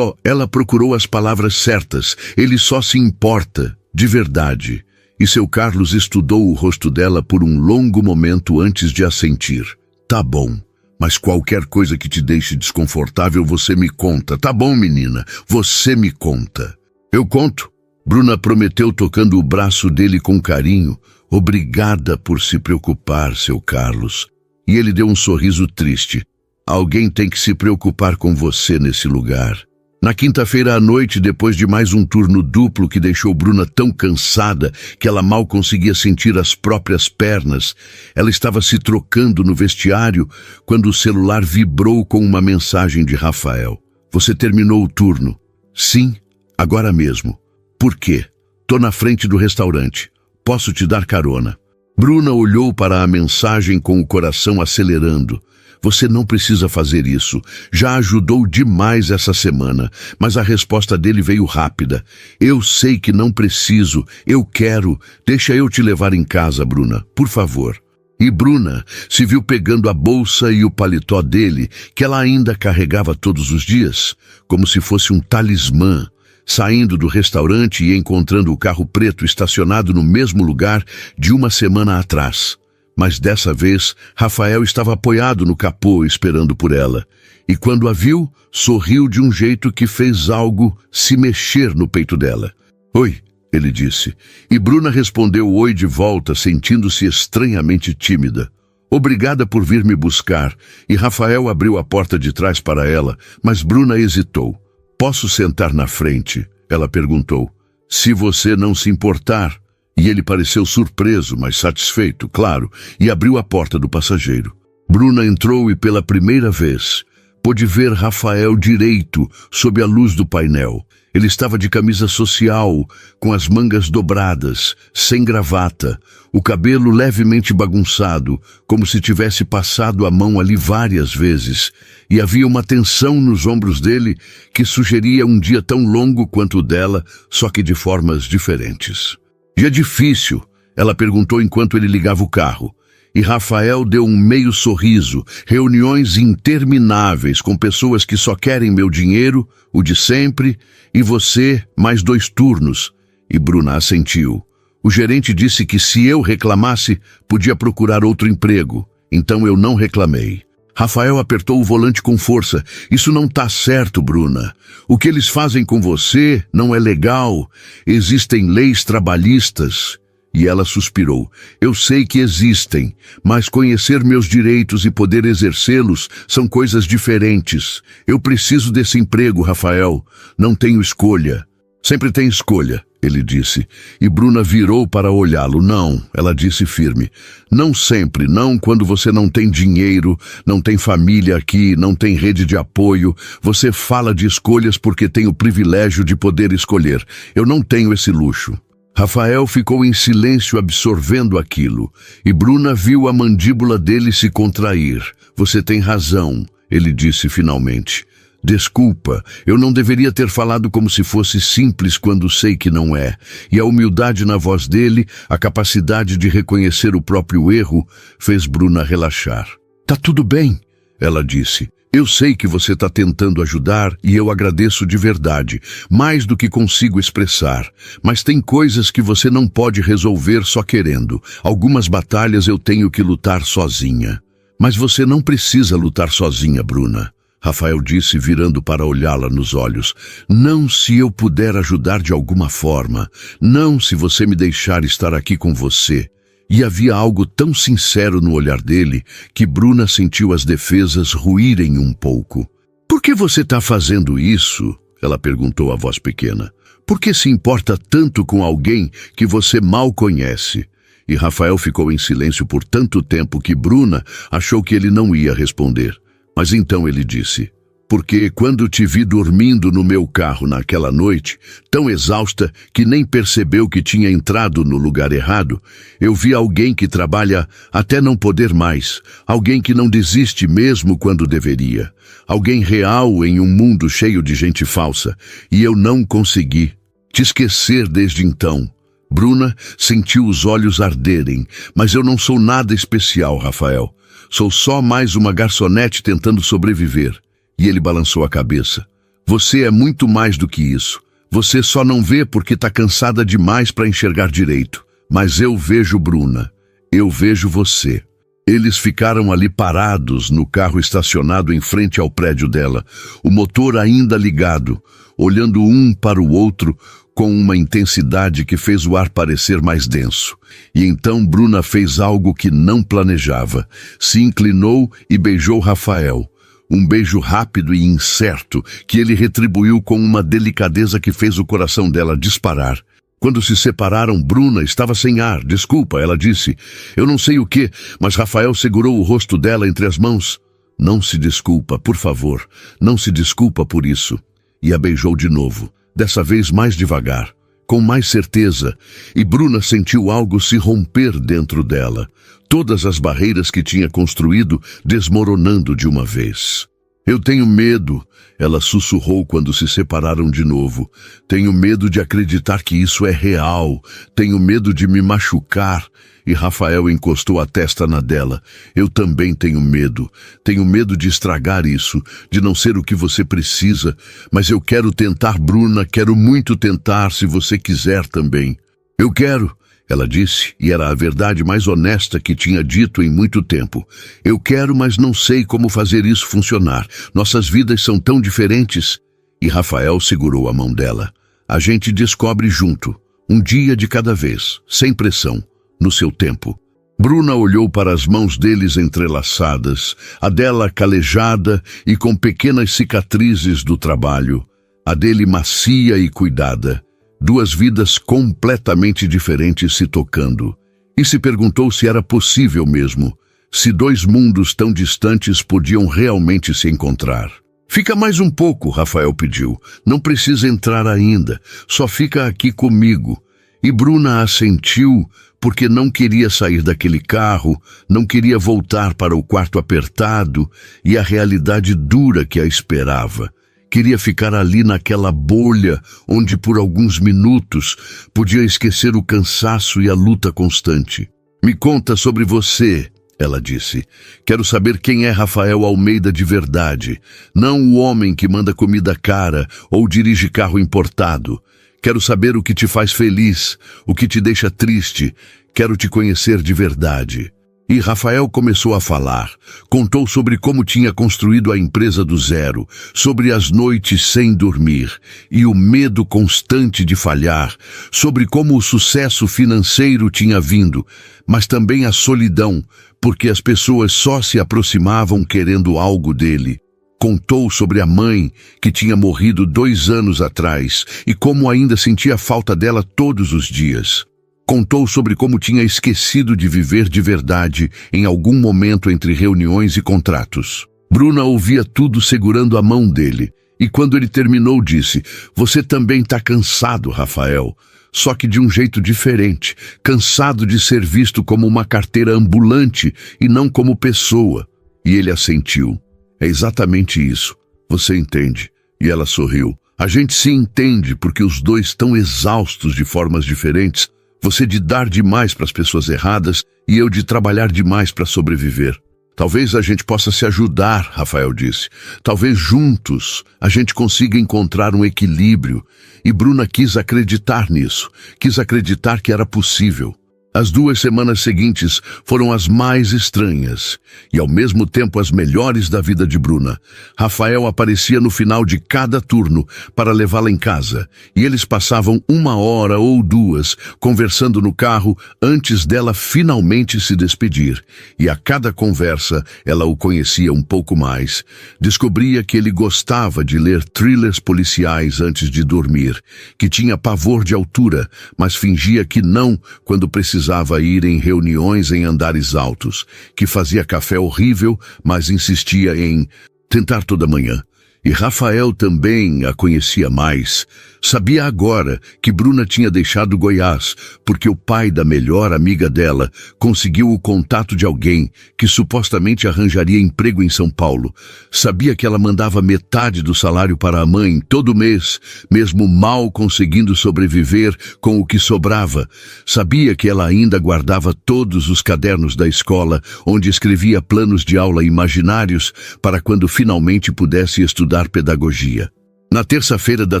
S1: Ela procurou as palavras certas. Ele só se importa, de verdade." E seu Carlos estudou o rosto dela por um longo momento antes de assentir. "Tá bom, mas qualquer coisa que te deixe desconfortável você me conta. Tá bom, menina, você me conta." "Eu conto." Bruna prometeu, tocando o braço dele com carinho. "Obrigada por se preocupar, seu Carlos." E ele deu um sorriso triste. "Alguém tem que se preocupar com você nesse lugar." Na quinta-feira à noite, depois de mais um turno duplo que deixou Bruna tão cansada que ela mal conseguia sentir as próprias pernas, ela estava se trocando no vestiário quando o celular vibrou com uma mensagem de Rafael. "Você terminou o turno?" "Sim, agora mesmo." "Por quê?" "Tô na frente do restaurante. Posso te dar carona?" Bruna olhou para a mensagem com o coração acelerando. "Você não precisa fazer isso. Já ajudou demais essa semana." Mas a resposta dele veio rápida. "Eu sei que não preciso. Eu quero. Deixa eu te levar em casa, Bruna. Por favor." E Bruna se viu pegando a bolsa e o paletó dele, que ela ainda carregava todos os dias, como se fosse um talismã, saindo do restaurante e encontrando o carro preto estacionado no mesmo lugar de uma semana atrás. Mas dessa vez, Rafael estava apoiado no capô esperando por ela. E quando a viu, sorriu de um jeito que fez algo se mexer no peito dela. "Oi", ele disse. E Bruna respondeu oi de volta, sentindo-se estranhamente tímida. "Obrigada por vir me buscar." E Rafael abriu a porta de trás para ela, mas Bruna hesitou. "Posso sentar na frente?" ela perguntou. "Se você não se importar." E ele pareceu surpreso, mas satisfeito, claro, e abriu a porta do passageiro. Bruna entrou e pela primeira vez pôde ver Rafael direito sob a luz do painel. Ele estava de camisa social, com as mangas dobradas, sem gravata, o cabelo levemente bagunçado, como se tivesse passado a mão ali várias vezes, e havia uma tensão nos ombros dele que sugeria um dia tão longo quanto o dela, só que de formas diferentes. "Dia difícil?" ela perguntou enquanto ele ligava o carro. E Rafael deu um meio sorriso. "Reuniões intermináveis com pessoas que só querem meu dinheiro, o de sempre, e você, mais 2 turnos." E Bruna assentiu. O gerente disse que se eu reclamasse, podia procurar outro emprego. Então eu não reclamei. Rafael apertou o volante com força. Isso não tá certo, Bruna. O que eles fazem com você não é legal. Existem leis trabalhistas. E ela suspirou. Eu sei que existem, mas conhecer meus direitos e poder exercê-los são coisas diferentes. Eu preciso desse emprego, Rafael. Não tenho escolha. Sempre tem escolha, ele disse. E Bruna virou para olhá-lo. Não, ela disse firme. Não sempre, não quando você não tem dinheiro, não tem família aqui, não tem rede de apoio. Você fala de escolhas porque tem o privilégio de poder escolher. Eu não tenho esse luxo. Rafael ficou em silêncio absorvendo aquilo, e Bruna viu a mandíbula dele se contrair. Você tem razão, ele disse finalmente. Desculpa, eu não deveria ter falado como se fosse simples quando sei que não é. E a humildade na voz dele, a capacidade de reconhecer o próprio erro, fez Bruna relaxar. Tá tudo bem, ela disse. Eu sei que você está tentando ajudar e eu agradeço de verdade, mais do que consigo expressar. Mas tem coisas que você não pode resolver só querendo. Algumas batalhas eu tenho que lutar sozinha. Mas você não precisa lutar sozinha, Bruna. Rafael disse, virando para olhá-la nos olhos. Não se eu puder ajudar de alguma forma. Não se você me deixar estar aqui com você. E havia algo tão sincero no olhar dele que Bruna sentiu as defesas ruírem um pouco. Por que você está fazendo isso? Ela perguntou a voz pequena. Por que se importa tanto com alguém que você mal conhece? E Rafael ficou em silêncio por tanto tempo que Bruna achou que ele não ia responder. Mas então ele disse... Porque quando te vi dormindo no meu carro naquela noite, tão exausta que nem percebeu que tinha entrado no lugar errado, eu vi alguém que trabalha até não poder mais, alguém que não desiste mesmo quando deveria, alguém real em um mundo cheio de gente falsa, e eu não consegui te esquecer desde então. Bruna sentiu os olhos arderem, mas eu não sou nada especial, Rafael. Sou só mais uma garçonete tentando sobreviver. E ele balançou a cabeça. Você é muito mais do que isso. Você só não vê porque está cansada demais para enxergar direito. Mas eu vejo Bruna. Eu vejo você. Eles ficaram ali parados no carro estacionado em frente ao prédio dela, o motor ainda ligado, olhando um para o outro com uma intensidade que fez o ar parecer mais denso. E então Bruna fez algo que não planejava. Se inclinou e beijou Rafael. Um beijo rápido e incerto que ele retribuiu com uma delicadeza que fez o coração dela disparar. Quando se separaram, Bruna estava sem ar. Desculpa, ela disse. Eu não sei o que, mas Rafael segurou o rosto dela entre as mãos. Não se desculpa, por favor. Não se desculpa por isso. E a beijou de novo, dessa vez mais devagar, com mais certeza, e Bruna sentiu algo se romper dentro dela. Todas as barreiras que tinha construído desmoronando de uma vez. Eu tenho medo, ela sussurrou quando se separaram de novo. Tenho medo de acreditar que isso é real. Tenho medo de me machucar. E Rafael encostou a testa na dela. Eu também tenho medo. Tenho medo de estragar isso, de não ser o que você precisa. Mas eu quero tentar, Bruna, quero muito tentar, se você quiser também. Eu quero. Ela disse, e era a verdade mais honesta que tinha dito em muito tempo. Eu quero, mas não sei como fazer isso funcionar. Nossas vidas são tão diferentes. E Rafael segurou a mão dela. A gente descobre junto, um dia de cada vez, sem pressão, no seu tempo. Bruna olhou para as mãos deles entrelaçadas, a dela calejada e com pequenas cicatrizes do trabalho, a dele macia e cuidada. Duas vidas completamente diferentes se tocando. E se perguntou se era possível mesmo, se dois mundos tão distantes podiam realmente se encontrar. Fica mais um pouco, Rafael pediu. Não precisa entrar ainda, só fica aqui comigo. E Bruna assentiu porque não queria sair daquele carro, não queria voltar para o quarto apertado e a realidade dura que a esperava. Queria ficar ali naquela bolha onde por alguns minutos podia esquecer o cansaço e a luta constante. Me conta sobre você, ela disse. Quero saber quem é Rafael Almeida de verdade, não o homem que manda comida cara ou dirige carro importado. Quero saber o que te faz feliz, o que te deixa triste. Quero te conhecer de verdade. E Rafael começou a falar. Contou sobre como tinha construído a empresa do zero, sobre as noites sem dormir e o medo constante de falhar, sobre como o sucesso financeiro tinha vindo, mas também a solidão, porque as pessoas só se aproximavam querendo algo dele. Contou sobre a mãe, que tinha morrido 2 anos atrás, e como ainda sentia falta dela todos os dias. Contou sobre como tinha esquecido de viver de verdade em algum momento entre reuniões e contratos. Bruna ouvia tudo segurando a mão dele, e quando ele terminou disse: "Você também está cansado, Rafael, só que de um jeito diferente, cansado de ser visto como uma carteira ambulante e não como pessoa." E ele assentiu. "É exatamente isso. Você entende." E ela sorriu. "A gente se entende porque os dois estão exaustos de formas diferentes. Você de dar demais para as pessoas erradas e eu de trabalhar demais para sobreviver. Talvez a gente possa se ajudar", Rafael disse. "Talvez juntos a gente consiga encontrar um equilíbrio." E Bruna quis acreditar nisso, quis acreditar que era possível. As 2 semanas seguintes foram as mais estranhas e, ao mesmo tempo, as melhores da vida de Bruna. Rafael aparecia no final de cada turno para levá-la em casa, e eles passavam 1 hora ou 2 conversando no carro antes dela finalmente se despedir. E a cada conversa ela o conhecia um pouco mais. Descobria que ele gostava de ler thrillers policiais antes de dormir, que tinha pavor de altura, mas fingia que não quando precisava ir em reuniões em andares altos, que fazia café horrível, mas insistia em tentar toda manhã. E Rafael também a conhecia mais. Sabia agora que Bruna tinha deixado Goiás, porque o pai da melhor amiga dela conseguiu o contato de alguém que supostamente arranjaria emprego em São Paulo. Sabia que ela mandava metade do salário para a mãe todo mês, mesmo mal conseguindo sobreviver com o que sobrava. Sabia que ela ainda guardava todos os cadernos da escola, onde escrevia planos de aula imaginários para quando finalmente pudesse estudar pedagogia. Na terça-feira da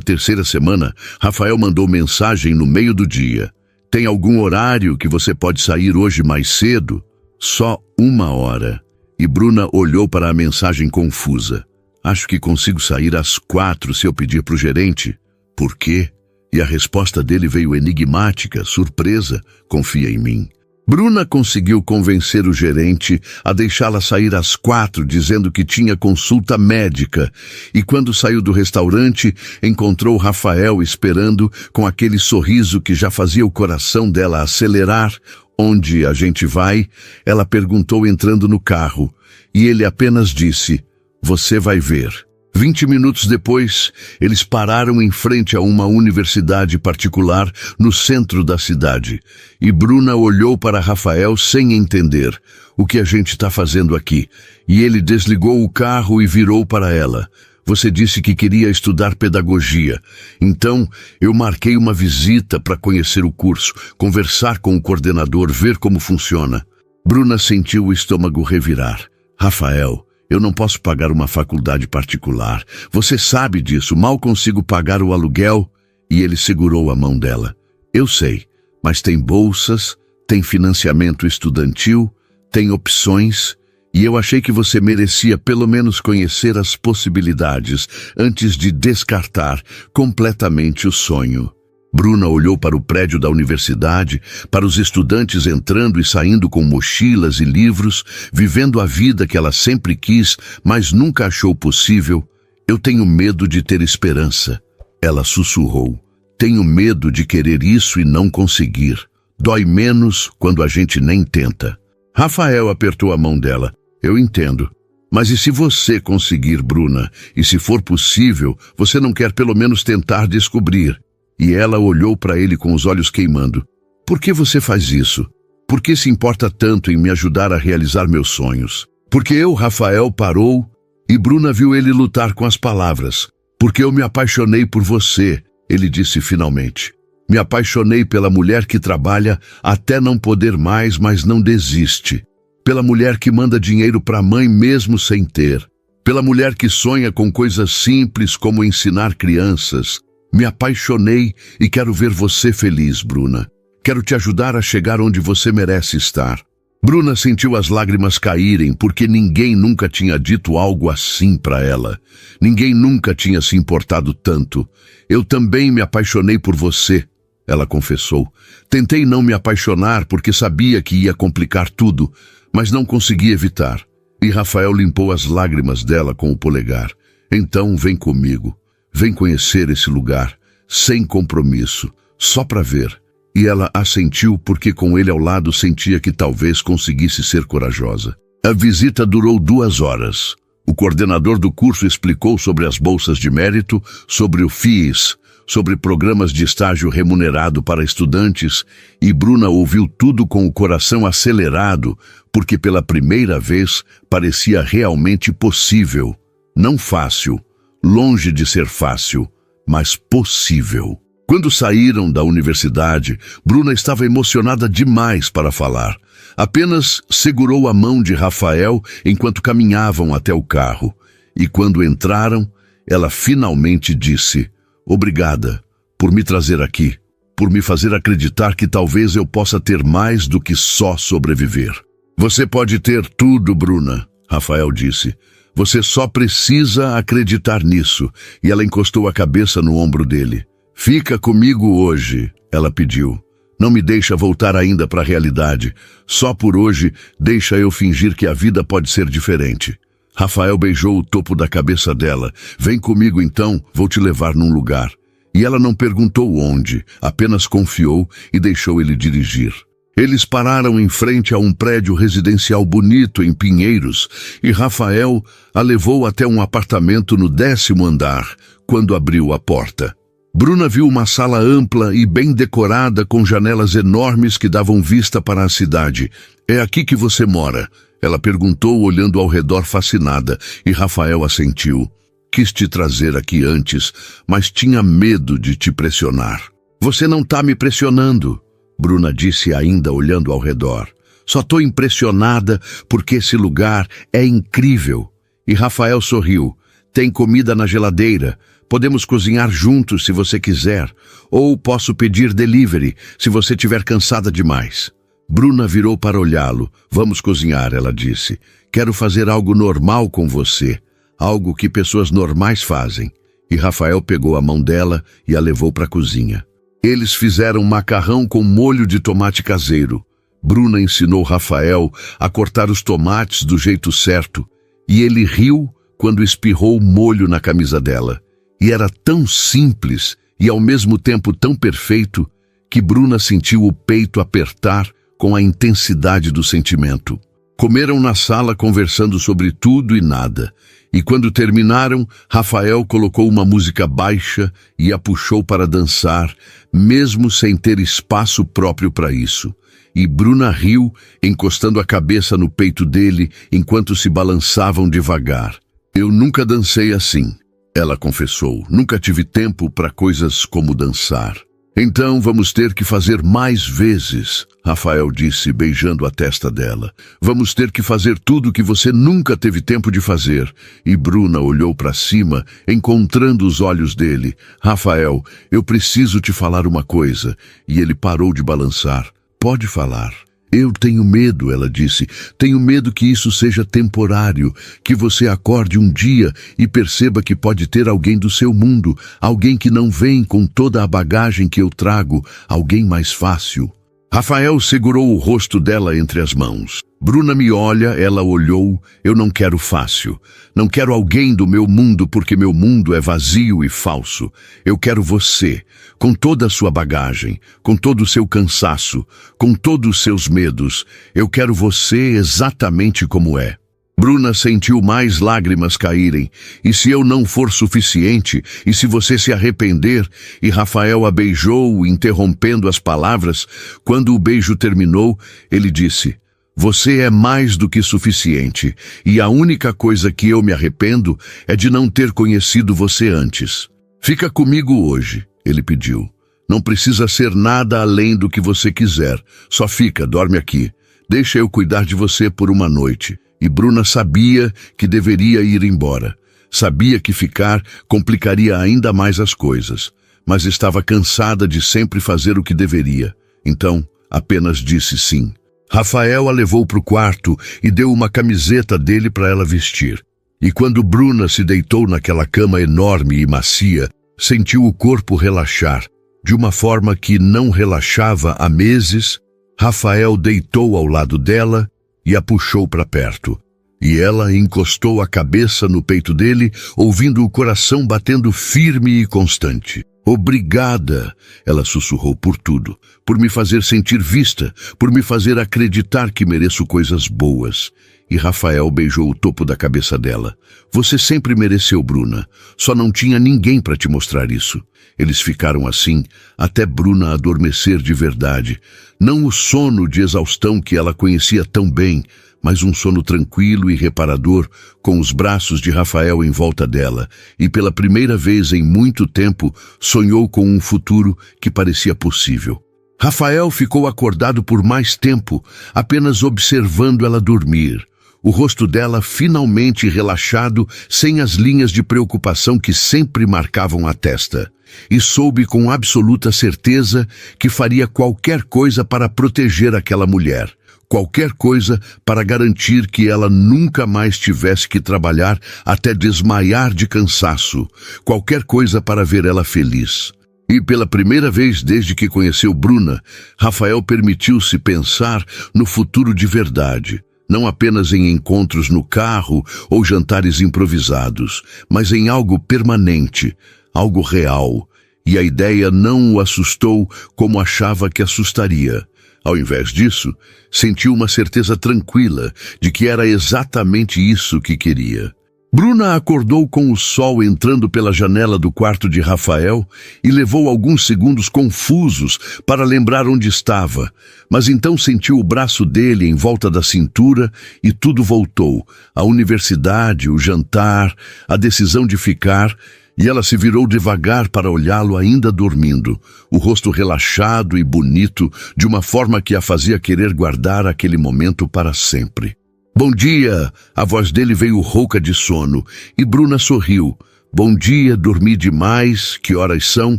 S1: 3ª semana, Rafael mandou mensagem no meio do dia: "Tem algum horário que você pode sair hoje mais cedo?" "Só 1 hora." E Bruna olhou para a mensagem confusa. "Acho que consigo sair às 4 se eu pedir para o gerente." "Por quê?" E a resposta dele veio enigmática, surpresa: "Confia em mim." Bruna conseguiu convencer o gerente a deixá-la sair às 4, dizendo que tinha consulta médica. E quando saiu do restaurante, encontrou Rafael esperando com aquele sorriso que já fazia o coração dela acelerar. "Onde a gente vai?" ela perguntou entrando no carro. E ele apenas disse: "Você vai ver." 20 minutos depois, eles pararam em frente a uma universidade particular no centro da cidade. E Bruna olhou para Rafael sem entender. "O que a gente está fazendo aqui?" E ele desligou o carro e virou para ela. "Você disse que queria estudar pedagogia. Então, eu marquei uma visita para conhecer o curso, conversar com o coordenador, ver como funciona." Bruna sentiu o estômago revirar. "Rafael, eu não posso pagar uma faculdade particular. Você sabe disso, mal consigo pagar o aluguel." E ele segurou a mão dela. "Eu sei, mas tem bolsas, tem financiamento estudantil, tem opções, e eu achei que você merecia pelo menos conhecer as possibilidades antes de descartar completamente o sonho." Bruna olhou para o prédio da universidade, para os estudantes entrando e saindo com mochilas e livros, vivendo a vida que ela sempre quis, mas nunca achou possível. "Eu tenho medo de ter esperança." Ela sussurrou. "Tenho medo de querer isso e não conseguir. Dói menos quando a gente nem tenta." Rafael apertou a mão dela. "Eu entendo. Mas e se você conseguir, Bruna? E se for possível, você não quer pelo menos tentar descobrir?" E ela olhou para ele com os olhos queimando. "Por que você faz isso? Por que se importa tanto em me ajudar a realizar meus sonhos?" "Porque eu", Rafael parou, e Bruna viu ele lutar com as palavras. "Porque eu me apaixonei por você", ele disse finalmente. "Me apaixonei pela mulher que trabalha até não poder mais, mas não desiste. Pela mulher que manda dinheiro para a mãe mesmo sem ter. Pela mulher que sonha com coisas simples como ensinar crianças. Me apaixonei e quero ver você feliz, Bruna. Quero te ajudar a chegar onde você merece estar. Bruna sentiu as lágrimas caírem porque ninguém nunca tinha dito algo assim para ela. Ninguém nunca tinha se importado tanto. Eu também me apaixonei por você, ela confessou. Tentei não me apaixonar porque sabia que ia complicar tudo, mas não consegui evitar. E Rafael limpou as lágrimas dela com o polegar. Então vem comigo. Vem conhecer esse lugar, sem compromisso, só para ver. E ela assentiu porque com ele ao lado sentia que talvez conseguisse ser corajosa. A visita durou 2 horas. O coordenador do curso explicou sobre as bolsas de mérito, sobre o FIES, sobre programas de estágio remunerado para estudantes, e Bruna ouviu tudo com o coração acelerado, porque pela primeira vez parecia realmente possível. Não fácil, longe de ser fácil, mas possível. Quando saíram da universidade, Bruna estava emocionada demais para falar. Apenas segurou a mão de Rafael enquanto caminhavam até o carro. E quando entraram, ela finalmente disse: "Obrigada por me trazer aqui, por me fazer acreditar que talvez eu possa ter mais do que só sobreviver." "Você pode ter tudo, Bruna", Rafael disse. "Você só precisa acreditar nisso." E ela encostou a cabeça no ombro dele. "Fica comigo hoje", ela pediu. "Não me deixa voltar ainda para a realidade. Só por hoje, deixa eu fingir que a vida pode ser diferente." Rafael beijou o topo da cabeça dela. "Vem comigo então, vou te levar num lugar." E ela não perguntou onde, apenas confiou e deixou ele dirigir. Eles pararam em frente a um prédio residencial bonito em Pinheiros e Rafael a levou até um apartamento no 10º andar, quando abriu a porta. Bruna viu uma sala ampla e bem decorada com janelas enormes que davam vista para a cidade. "É aqui que você mora?" Ela perguntou, olhando ao redor fascinada, e Rafael assentiu. "Quis te trazer aqui antes, mas tinha medo de te pressionar." "Você não está me pressionando", Bruna disse ainda olhando ao redor. "Só estou impressionada porque esse lugar é incrível." E Rafael sorriu. "Tem comida na geladeira. Podemos cozinhar juntos se você quiser. Ou posso pedir delivery se você estiver cansada demais." Bruna virou para olhá-lo. "Vamos cozinhar", ela disse. "Quero fazer algo normal com você. Algo que pessoas normais fazem." E Rafael pegou a mão dela e a levou para a cozinha. Eles fizeram macarrão com molho de tomate caseiro. Bruna ensinou Rafael a cortar os tomates do jeito certo, e ele riu quando espirrou molho na camisa dela. E era tão simples e ao mesmo tempo tão perfeito que Bruna sentiu o peito apertar com a intensidade do sentimento. Comeram na sala conversando sobre tudo e nada. E quando terminaram, Rafael colocou uma música baixa e a puxou para dançar, mesmo sem ter espaço próprio para isso. E Bruna riu, encostando a cabeça no peito dele enquanto se balançavam devagar. "Eu nunca dancei assim", ela confessou. "Nunca tive tempo para coisas como dançar." "Então vamos ter que fazer mais vezes", Rafael disse, beijando a testa dela. "Vamos ter que fazer tudo que você nunca teve tempo de fazer." E Bruna olhou para cima, encontrando os olhos dele. "Rafael, eu preciso te falar uma coisa." E ele parou de balançar. "Pode falar." "Eu tenho medo", ela disse. "Tenho medo que isso seja temporário, que você acorde um dia e perceba que pode ter alguém do seu mundo, alguém que não vem com toda a bagagem que eu trago, alguém mais fácil." Rafael segurou o rosto dela entre as mãos. "Bruna me olha", ela olhou. "Eu não quero fácil. Não quero alguém do meu mundo porque meu mundo é vazio e falso. Eu quero você, com toda a sua bagagem, com todo o seu cansaço, com todos os seus medos. Eu quero você exatamente como é." Bruna sentiu mais lágrimas caírem. "E se eu não for suficiente? E se você se arrepender?" E Rafael a beijou, interrompendo as palavras. Quando o beijo terminou, ele disse: "Você é mais do que suficiente. E a única coisa que eu me arrependo é de não ter conhecido você antes." "Fica comigo hoje", ele pediu. "Não precisa ser nada além do que você quiser. Só fica, dorme aqui. Deixa eu cuidar de você por uma noite." E Bruna sabia que deveria ir embora. Sabia que ficar complicaria ainda mais as coisas. mas estava cansada de sempre fazer o que deveria. Então, apenas disse sim. Rafael a levou para o quarto e deu uma camiseta dele para ela vestir. E quando Bruna se deitou naquela cama enorme e macia, sentiu o corpo relaxar, de uma forma que não relaxava há meses. Rafael deitou ao lado dela e a puxou para perto. E ela encostou a cabeça no peito dele, ouvindo o coração batendo firme e constante. Obrigada, ela sussurrou, por tudo, por me fazer sentir vista, por me fazer acreditar que mereço coisas boas. E Rafael beijou o topo da cabeça dela. Você sempre mereceu, Bruna. Só não tinha ninguém para te mostrar isso. Eles ficaram assim, até Bruna adormecer de verdade. Não o sono de exaustão que ela conhecia tão bem, mas um sono tranquilo e reparador, com os braços de Rafael em volta dela, e pela primeira vez em muito tempo sonhou com um futuro que parecia possível. Rafael ficou acordado por mais tempo, apenas observando ela dormir. O rosto dela finalmente relaxado, sem as linhas de preocupação que sempre marcavam a testa. E soube com absoluta certeza que faria qualquer coisa para proteger aquela mulher. Qualquer coisa para garantir que ela nunca mais tivesse que trabalhar até desmaiar de cansaço. Qualquer coisa para ver ela feliz. E pela primeira vez desde que conheceu Bruna, Rafael permitiu-se pensar no futuro de verdade. Não apenas em encontros no carro ou jantares improvisados, mas em algo permanente, algo real. E a ideia não o assustou como achava que assustaria. Ao invés disso, sentiu uma certeza tranquila de que era exatamente isso que queria. Bruna acordou com o sol entrando pela janela do quarto de Rafael e levou alguns segundos confusos para lembrar onde estava, mas então sentiu o braço dele em volta da cintura e tudo voltou. A universidade, o jantar, a decisão de ficar, e ela se virou devagar para olhá-lo ainda dormindo, o rosto relaxado e bonito, de uma forma que a fazia querer guardar aquele momento para sempre. Bom dia! A voz dele veio rouca de sono, e Bruna sorriu. Bom dia, dormi demais, que horas são?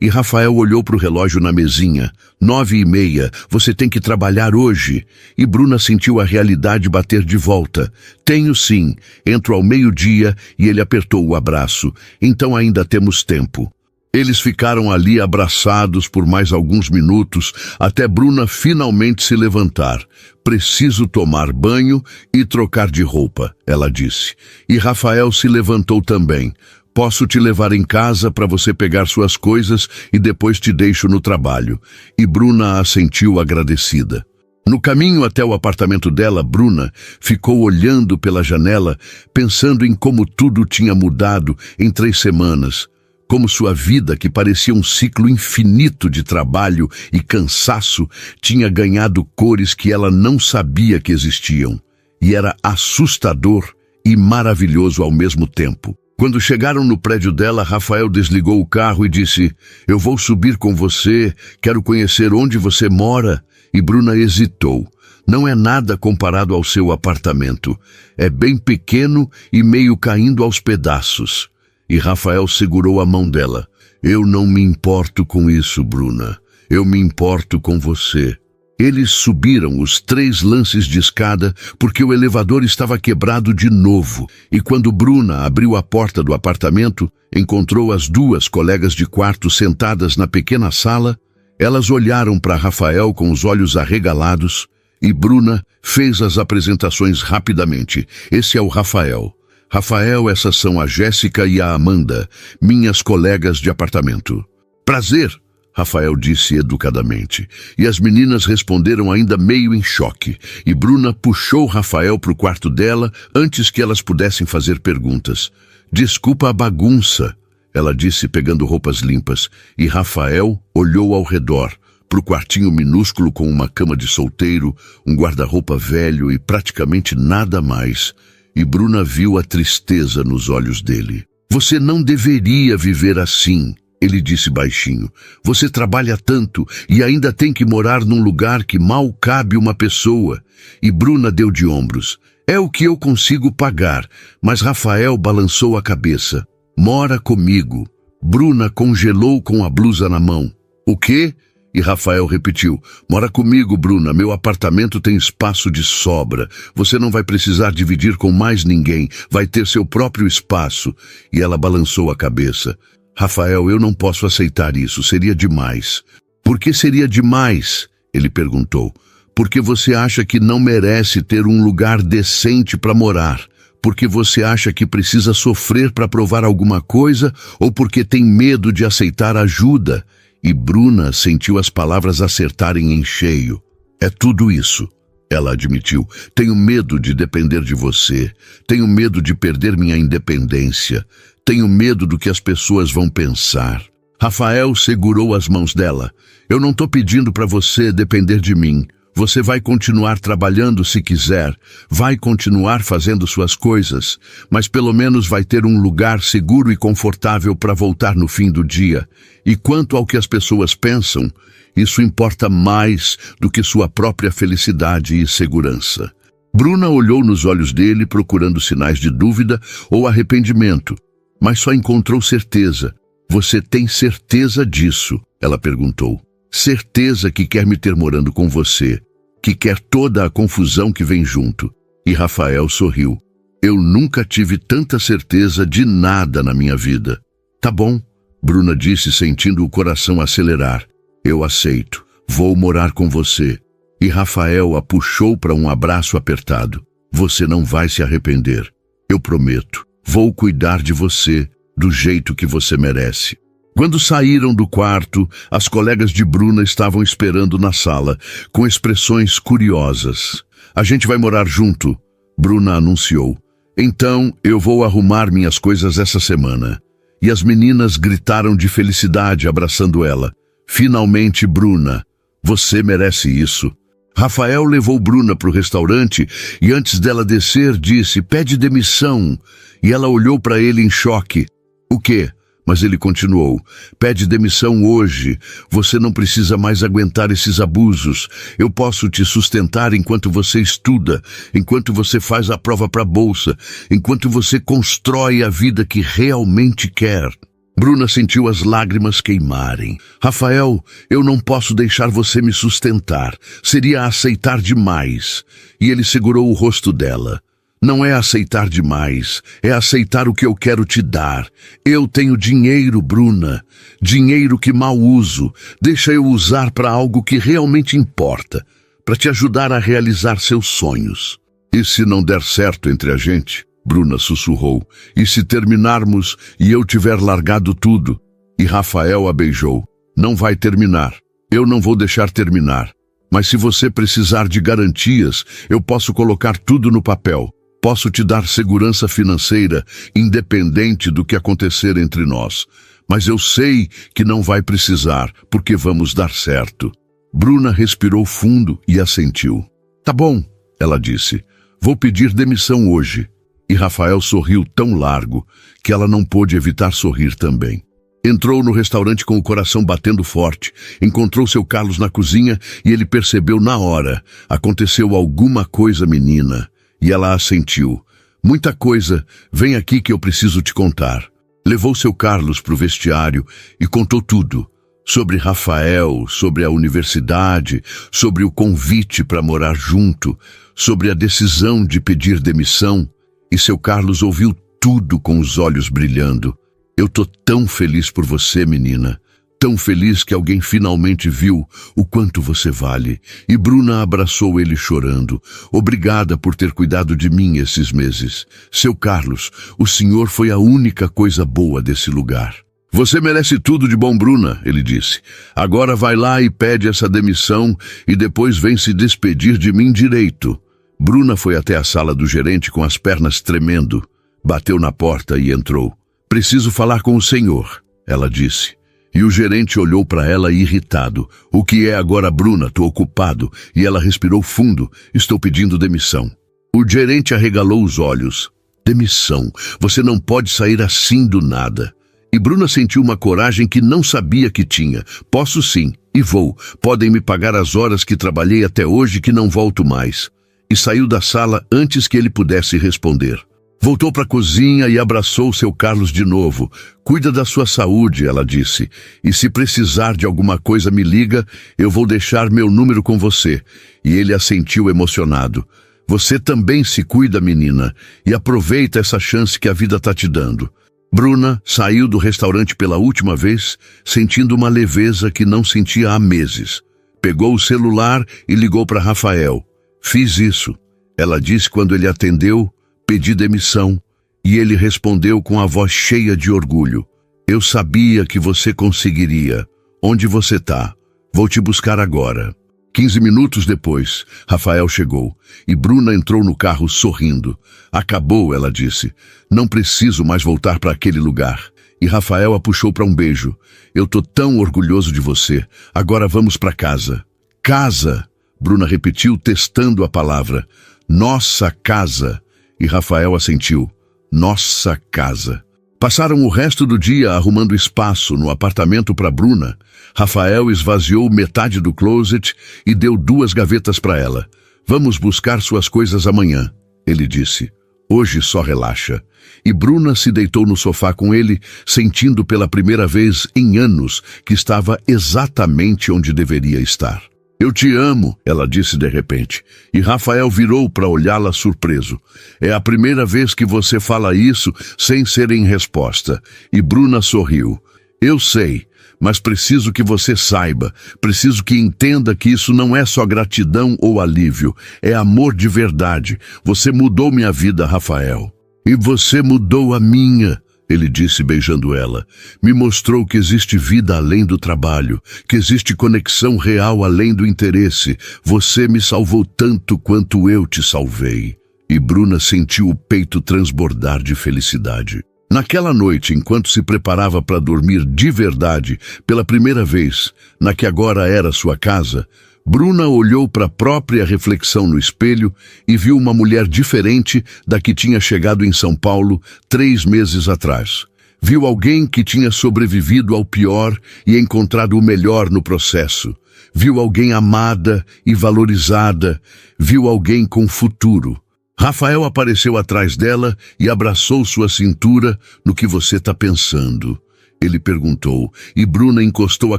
S1: E Rafael olhou para o relógio na mesinha. 9:30, você tem que trabalhar hoje. E Bruna sentiu a realidade bater de volta. Tenho sim, entro ao meio-dia e ele apertou o abraço. Então ainda temos tempo. Eles ficaram ali abraçados por mais alguns minutos, até Bruna finalmente se levantar. Preciso tomar banho e trocar de roupa, ela disse. E Rafael se levantou também. Posso te levar em casa para você pegar suas coisas e depois te deixo no trabalho. E Bruna assentiu agradecida. No caminho até o apartamento dela, Bruna ficou olhando pela janela, pensando em como tudo tinha mudado em 3 semanas. Como sua vida, que parecia um ciclo infinito de trabalho e cansaço, tinha ganhado cores que ela não sabia que existiam. E era assustador e maravilhoso ao mesmo tempo. Quando chegaram no prédio dela, Rafael desligou o carro e disse: eu vou subir com você, quero conhecer onde você mora. E Bruna hesitou. Não é nada comparado ao seu apartamento. É bem pequeno e meio caindo aos pedaços. E Rafael segurou a mão dela. Eu não me importo com isso, Bruna. Eu me importo com você. Eles subiram os 3 lances de escada porque o elevador estava quebrado de novo. E quando Bruna abriu a porta do apartamento, encontrou as 2 colegas de quarto sentadas na pequena sala. Elas olharam para Rafael com os olhos arregalados e Bruna fez as apresentações rapidamente. Esse é o Rafael. Rafael, essas são a Jéssica e a Amanda, minhas colegas de apartamento. Prazer, Rafael disse educadamente. E as meninas responderam ainda meio em choque. E Bruna puxou Rafael para o quarto dela antes que elas pudessem fazer perguntas. Desculpa a bagunça, ela disse pegando roupas limpas. E Rafael olhou ao redor, para o quartinho minúsculo com uma cama de solteiro, um guarda-roupa velho e praticamente nada mais. E Bruna viu a tristeza nos olhos dele. Você não deveria viver assim, ele disse baixinho. Você trabalha tanto e ainda tem que morar num lugar que mal cabe uma pessoa. E Bruna deu de ombros. É o que eu consigo pagar. Mas Rafael balançou a cabeça. Mora comigo. Bruna congelou com a blusa na mão. O quê? E Rafael repetiu. Mora comigo, Bruna. Meu apartamento tem espaço de sobra. Você não vai precisar dividir com mais ninguém. Vai ter seu próprio espaço. E ela balançou a cabeça. Rafael, eu não posso aceitar isso. Seria demais. Por que seria demais? Ele perguntou. Porque você acha que não merece ter um lugar decente para morar. Porque você acha que precisa sofrer para provar alguma coisa ou porque tem medo de aceitar ajuda. E Bruna sentiu as palavras acertarem em cheio. É tudo isso, ela admitiu. Tenho medo de depender de você. Tenho medo de perder minha independência. Tenho medo do que as pessoas vão pensar. Rafael segurou as mãos dela. Eu não estou pedindo para você depender de mim. Você vai continuar trabalhando se quiser, vai continuar fazendo suas coisas, mas pelo menos vai ter um lugar seguro e confortável para voltar no fim do dia. E quanto ao que as pessoas pensam, isso importa mais do que sua própria felicidade e segurança. Bruna olhou nos olhos dele procurando sinais de dúvida ou arrependimento, mas só encontrou certeza. Você tem certeza disso? Ela perguntou. Certeza que quer me ter morando com você, que quer toda a confusão que vem junto. E Rafael sorriu. Eu nunca tive tanta certeza de nada na minha vida. Tá bom, Bruna disse sentindo o coração acelerar. Eu aceito, vou morar com você. E Rafael a puxou para um abraço apertado. Você não vai se arrepender. Eu prometo, vou cuidar de você do jeito que você merece. Quando saíram do quarto, as colegas de Bruna estavam esperando na sala, com expressões curiosas. A gente vai morar junto, Bruna anunciou. Então, eu vou arrumar minhas coisas essa semana. E as meninas gritaram de felicidade, abraçando ela. Finalmente, Bruna, você merece isso. Rafael levou Bruna para o restaurante e antes dela descer, disse, pede demissão. E ela olhou para ele em choque. O quê? Mas ele continuou, pede demissão hoje, você não precisa mais aguentar esses abusos, eu posso te sustentar enquanto você estuda, enquanto você faz a prova para a bolsa, enquanto você constrói a vida que realmente quer. Bruna sentiu as lágrimas queimarem. Rafael, eu não posso deixar você me sustentar, seria aceitar demais. E ele segurou o rosto dela. Não é aceitar demais, é aceitar o que eu quero te dar. Eu tenho dinheiro, Bruna, dinheiro que mal uso. Deixa eu usar para algo que realmente importa, para te ajudar a realizar seus sonhos. E se não der certo entre a gente? Bruna sussurrou. E se terminarmos e eu tiver largado tudo? E Rafael a beijou. Não vai terminar. Eu não vou deixar terminar. Mas se você precisar de garantias, eu posso colocar tudo no papel. Posso te dar segurança financeira, independente do que acontecer entre nós. Mas eu sei que não vai precisar, porque vamos dar certo. Bruna respirou fundo e assentiu. Tá bom, ela disse. Vou pedir demissão hoje. E Rafael sorriu tão largo que ela não pôde evitar sorrir também. Entrou no restaurante com o coração batendo forte, encontrou seu Carlos na cozinha e ele percebeu na hora. Aconteceu alguma coisa, menina. E ela assentiu. Muita coisa, vem aqui que eu preciso te contar. Levou seu Carlos para o vestiário e contou tudo. Sobre Rafael, sobre a universidade, sobre o convite para morar junto, sobre a decisão de pedir demissão. E seu Carlos ouviu tudo com os olhos brilhando. Eu tô tão feliz por você, menina. Tão feliz que alguém finalmente viu o quanto você vale. E Bruna abraçou ele chorando. Obrigada por ter cuidado de mim esses meses. Seu Carlos, o senhor foi a única coisa boa desse lugar. Você merece tudo de bom, Bruna, ele disse. Agora vai lá e pede essa demissão e depois vem se despedir de mim direito. Bruna foi até a sala do gerente com as pernas tremendo. Bateu na porta e entrou. Preciso falar com o senhor, ela disse. E o gerente olhou para ela irritado. O que é agora, Bruna? Tô ocupado. E ela respirou fundo. Estou pedindo demissão. O gerente arregalou os olhos. Demissão. Você não pode sair assim do nada. E Bruna sentiu uma coragem que não sabia que tinha. Posso sim, e vou. Podem me pagar as horas que trabalhei até hoje que não volto mais. E saiu da sala antes que ele pudesse responder. Voltou para a cozinha e abraçou seu Carlos de novo. Cuida da sua saúde, ela disse. E se precisar de alguma coisa, me liga, eu vou deixar meu número com você. E ele assentiu emocionado. Você também se cuida, menina, e aproveita essa chance que a vida está te dando. Bruna saiu do restaurante pela última vez, sentindo uma leveza que não sentia há meses. Pegou o celular e ligou para Rafael. Fiz isso, ela disse quando ele atendeu. Pedi demissão, e ele respondeu com a voz cheia de orgulho. Eu sabia que você conseguiria. Onde você tá? Vou te buscar agora. 15 minutos depois, Rafael chegou, e Bruna entrou no carro sorrindo. Acabou, ela disse. Não preciso mais voltar para aquele lugar. E Rafael a puxou para um beijo. Eu tô tão orgulhoso de você. Agora vamos para casa. Casa! Bruna repetiu, testando a palavra. Nossa casa! E Rafael assentiu. Nossa casa. Passaram o resto do dia arrumando espaço no apartamento para Bruna. Rafael esvaziou metade do closet e deu 2 gavetas para ela. Vamos buscar suas coisas amanhã, ele disse. Hoje só relaxa. E Bruna se deitou no sofá com ele, sentindo pela primeira vez em anos que estava exatamente onde deveria estar. Eu te amo, ela disse de repente, e Rafael virou para olhá-la surpreso. É a primeira vez que você fala isso sem ser em resposta. E Bruna sorriu. Eu sei, mas preciso que você saiba, preciso que entenda que isso não é só gratidão ou alívio, é amor de verdade. Você mudou minha vida, Rafael. E você mudou a minha. Ele disse beijando ela. Me mostrou que existe vida além do trabalho, que existe conexão real além do interesse. Você me salvou tanto quanto eu te salvei. E Bruna sentiu o peito transbordar de felicidade. Naquela noite, enquanto se preparava para dormir de verdade, pela primeira vez, na que agora era sua casa, Bruna olhou para a própria reflexão no espelho e viu uma mulher diferente da que tinha chegado em São Paulo 3 meses atrás. Viu alguém que tinha sobrevivido ao pior e encontrado o melhor no processo. Viu alguém amada e valorizada. Viu alguém com futuro. Rafael apareceu atrás dela e abraçou sua cintura. No que você está pensando? Ele perguntou, e Bruna encostou a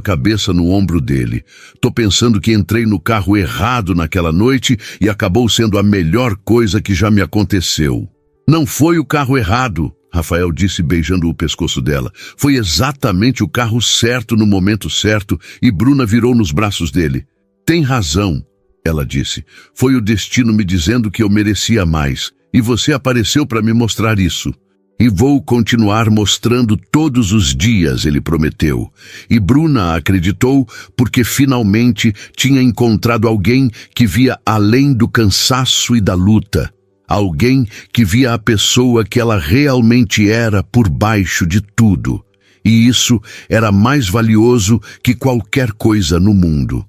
S1: cabeça no ombro dele. Tô pensando que entrei no carro errado naquela noite e acabou sendo a melhor coisa que já me aconteceu. Não foi o carro errado, Rafael disse beijando o pescoço dela. Foi exatamente o carro certo no momento certo e Bruna virou nos braços dele. Tem razão, ela disse. Foi o destino me dizendo que eu merecia mais e você apareceu para me mostrar isso. E vou continuar mostrando todos os dias, ele prometeu. E Bruna acreditou porque finalmente tinha encontrado alguém que via além do cansaço e da luta. Alguém que via a pessoa que ela realmente era por baixo de tudo. E isso era mais valioso que qualquer coisa no mundo.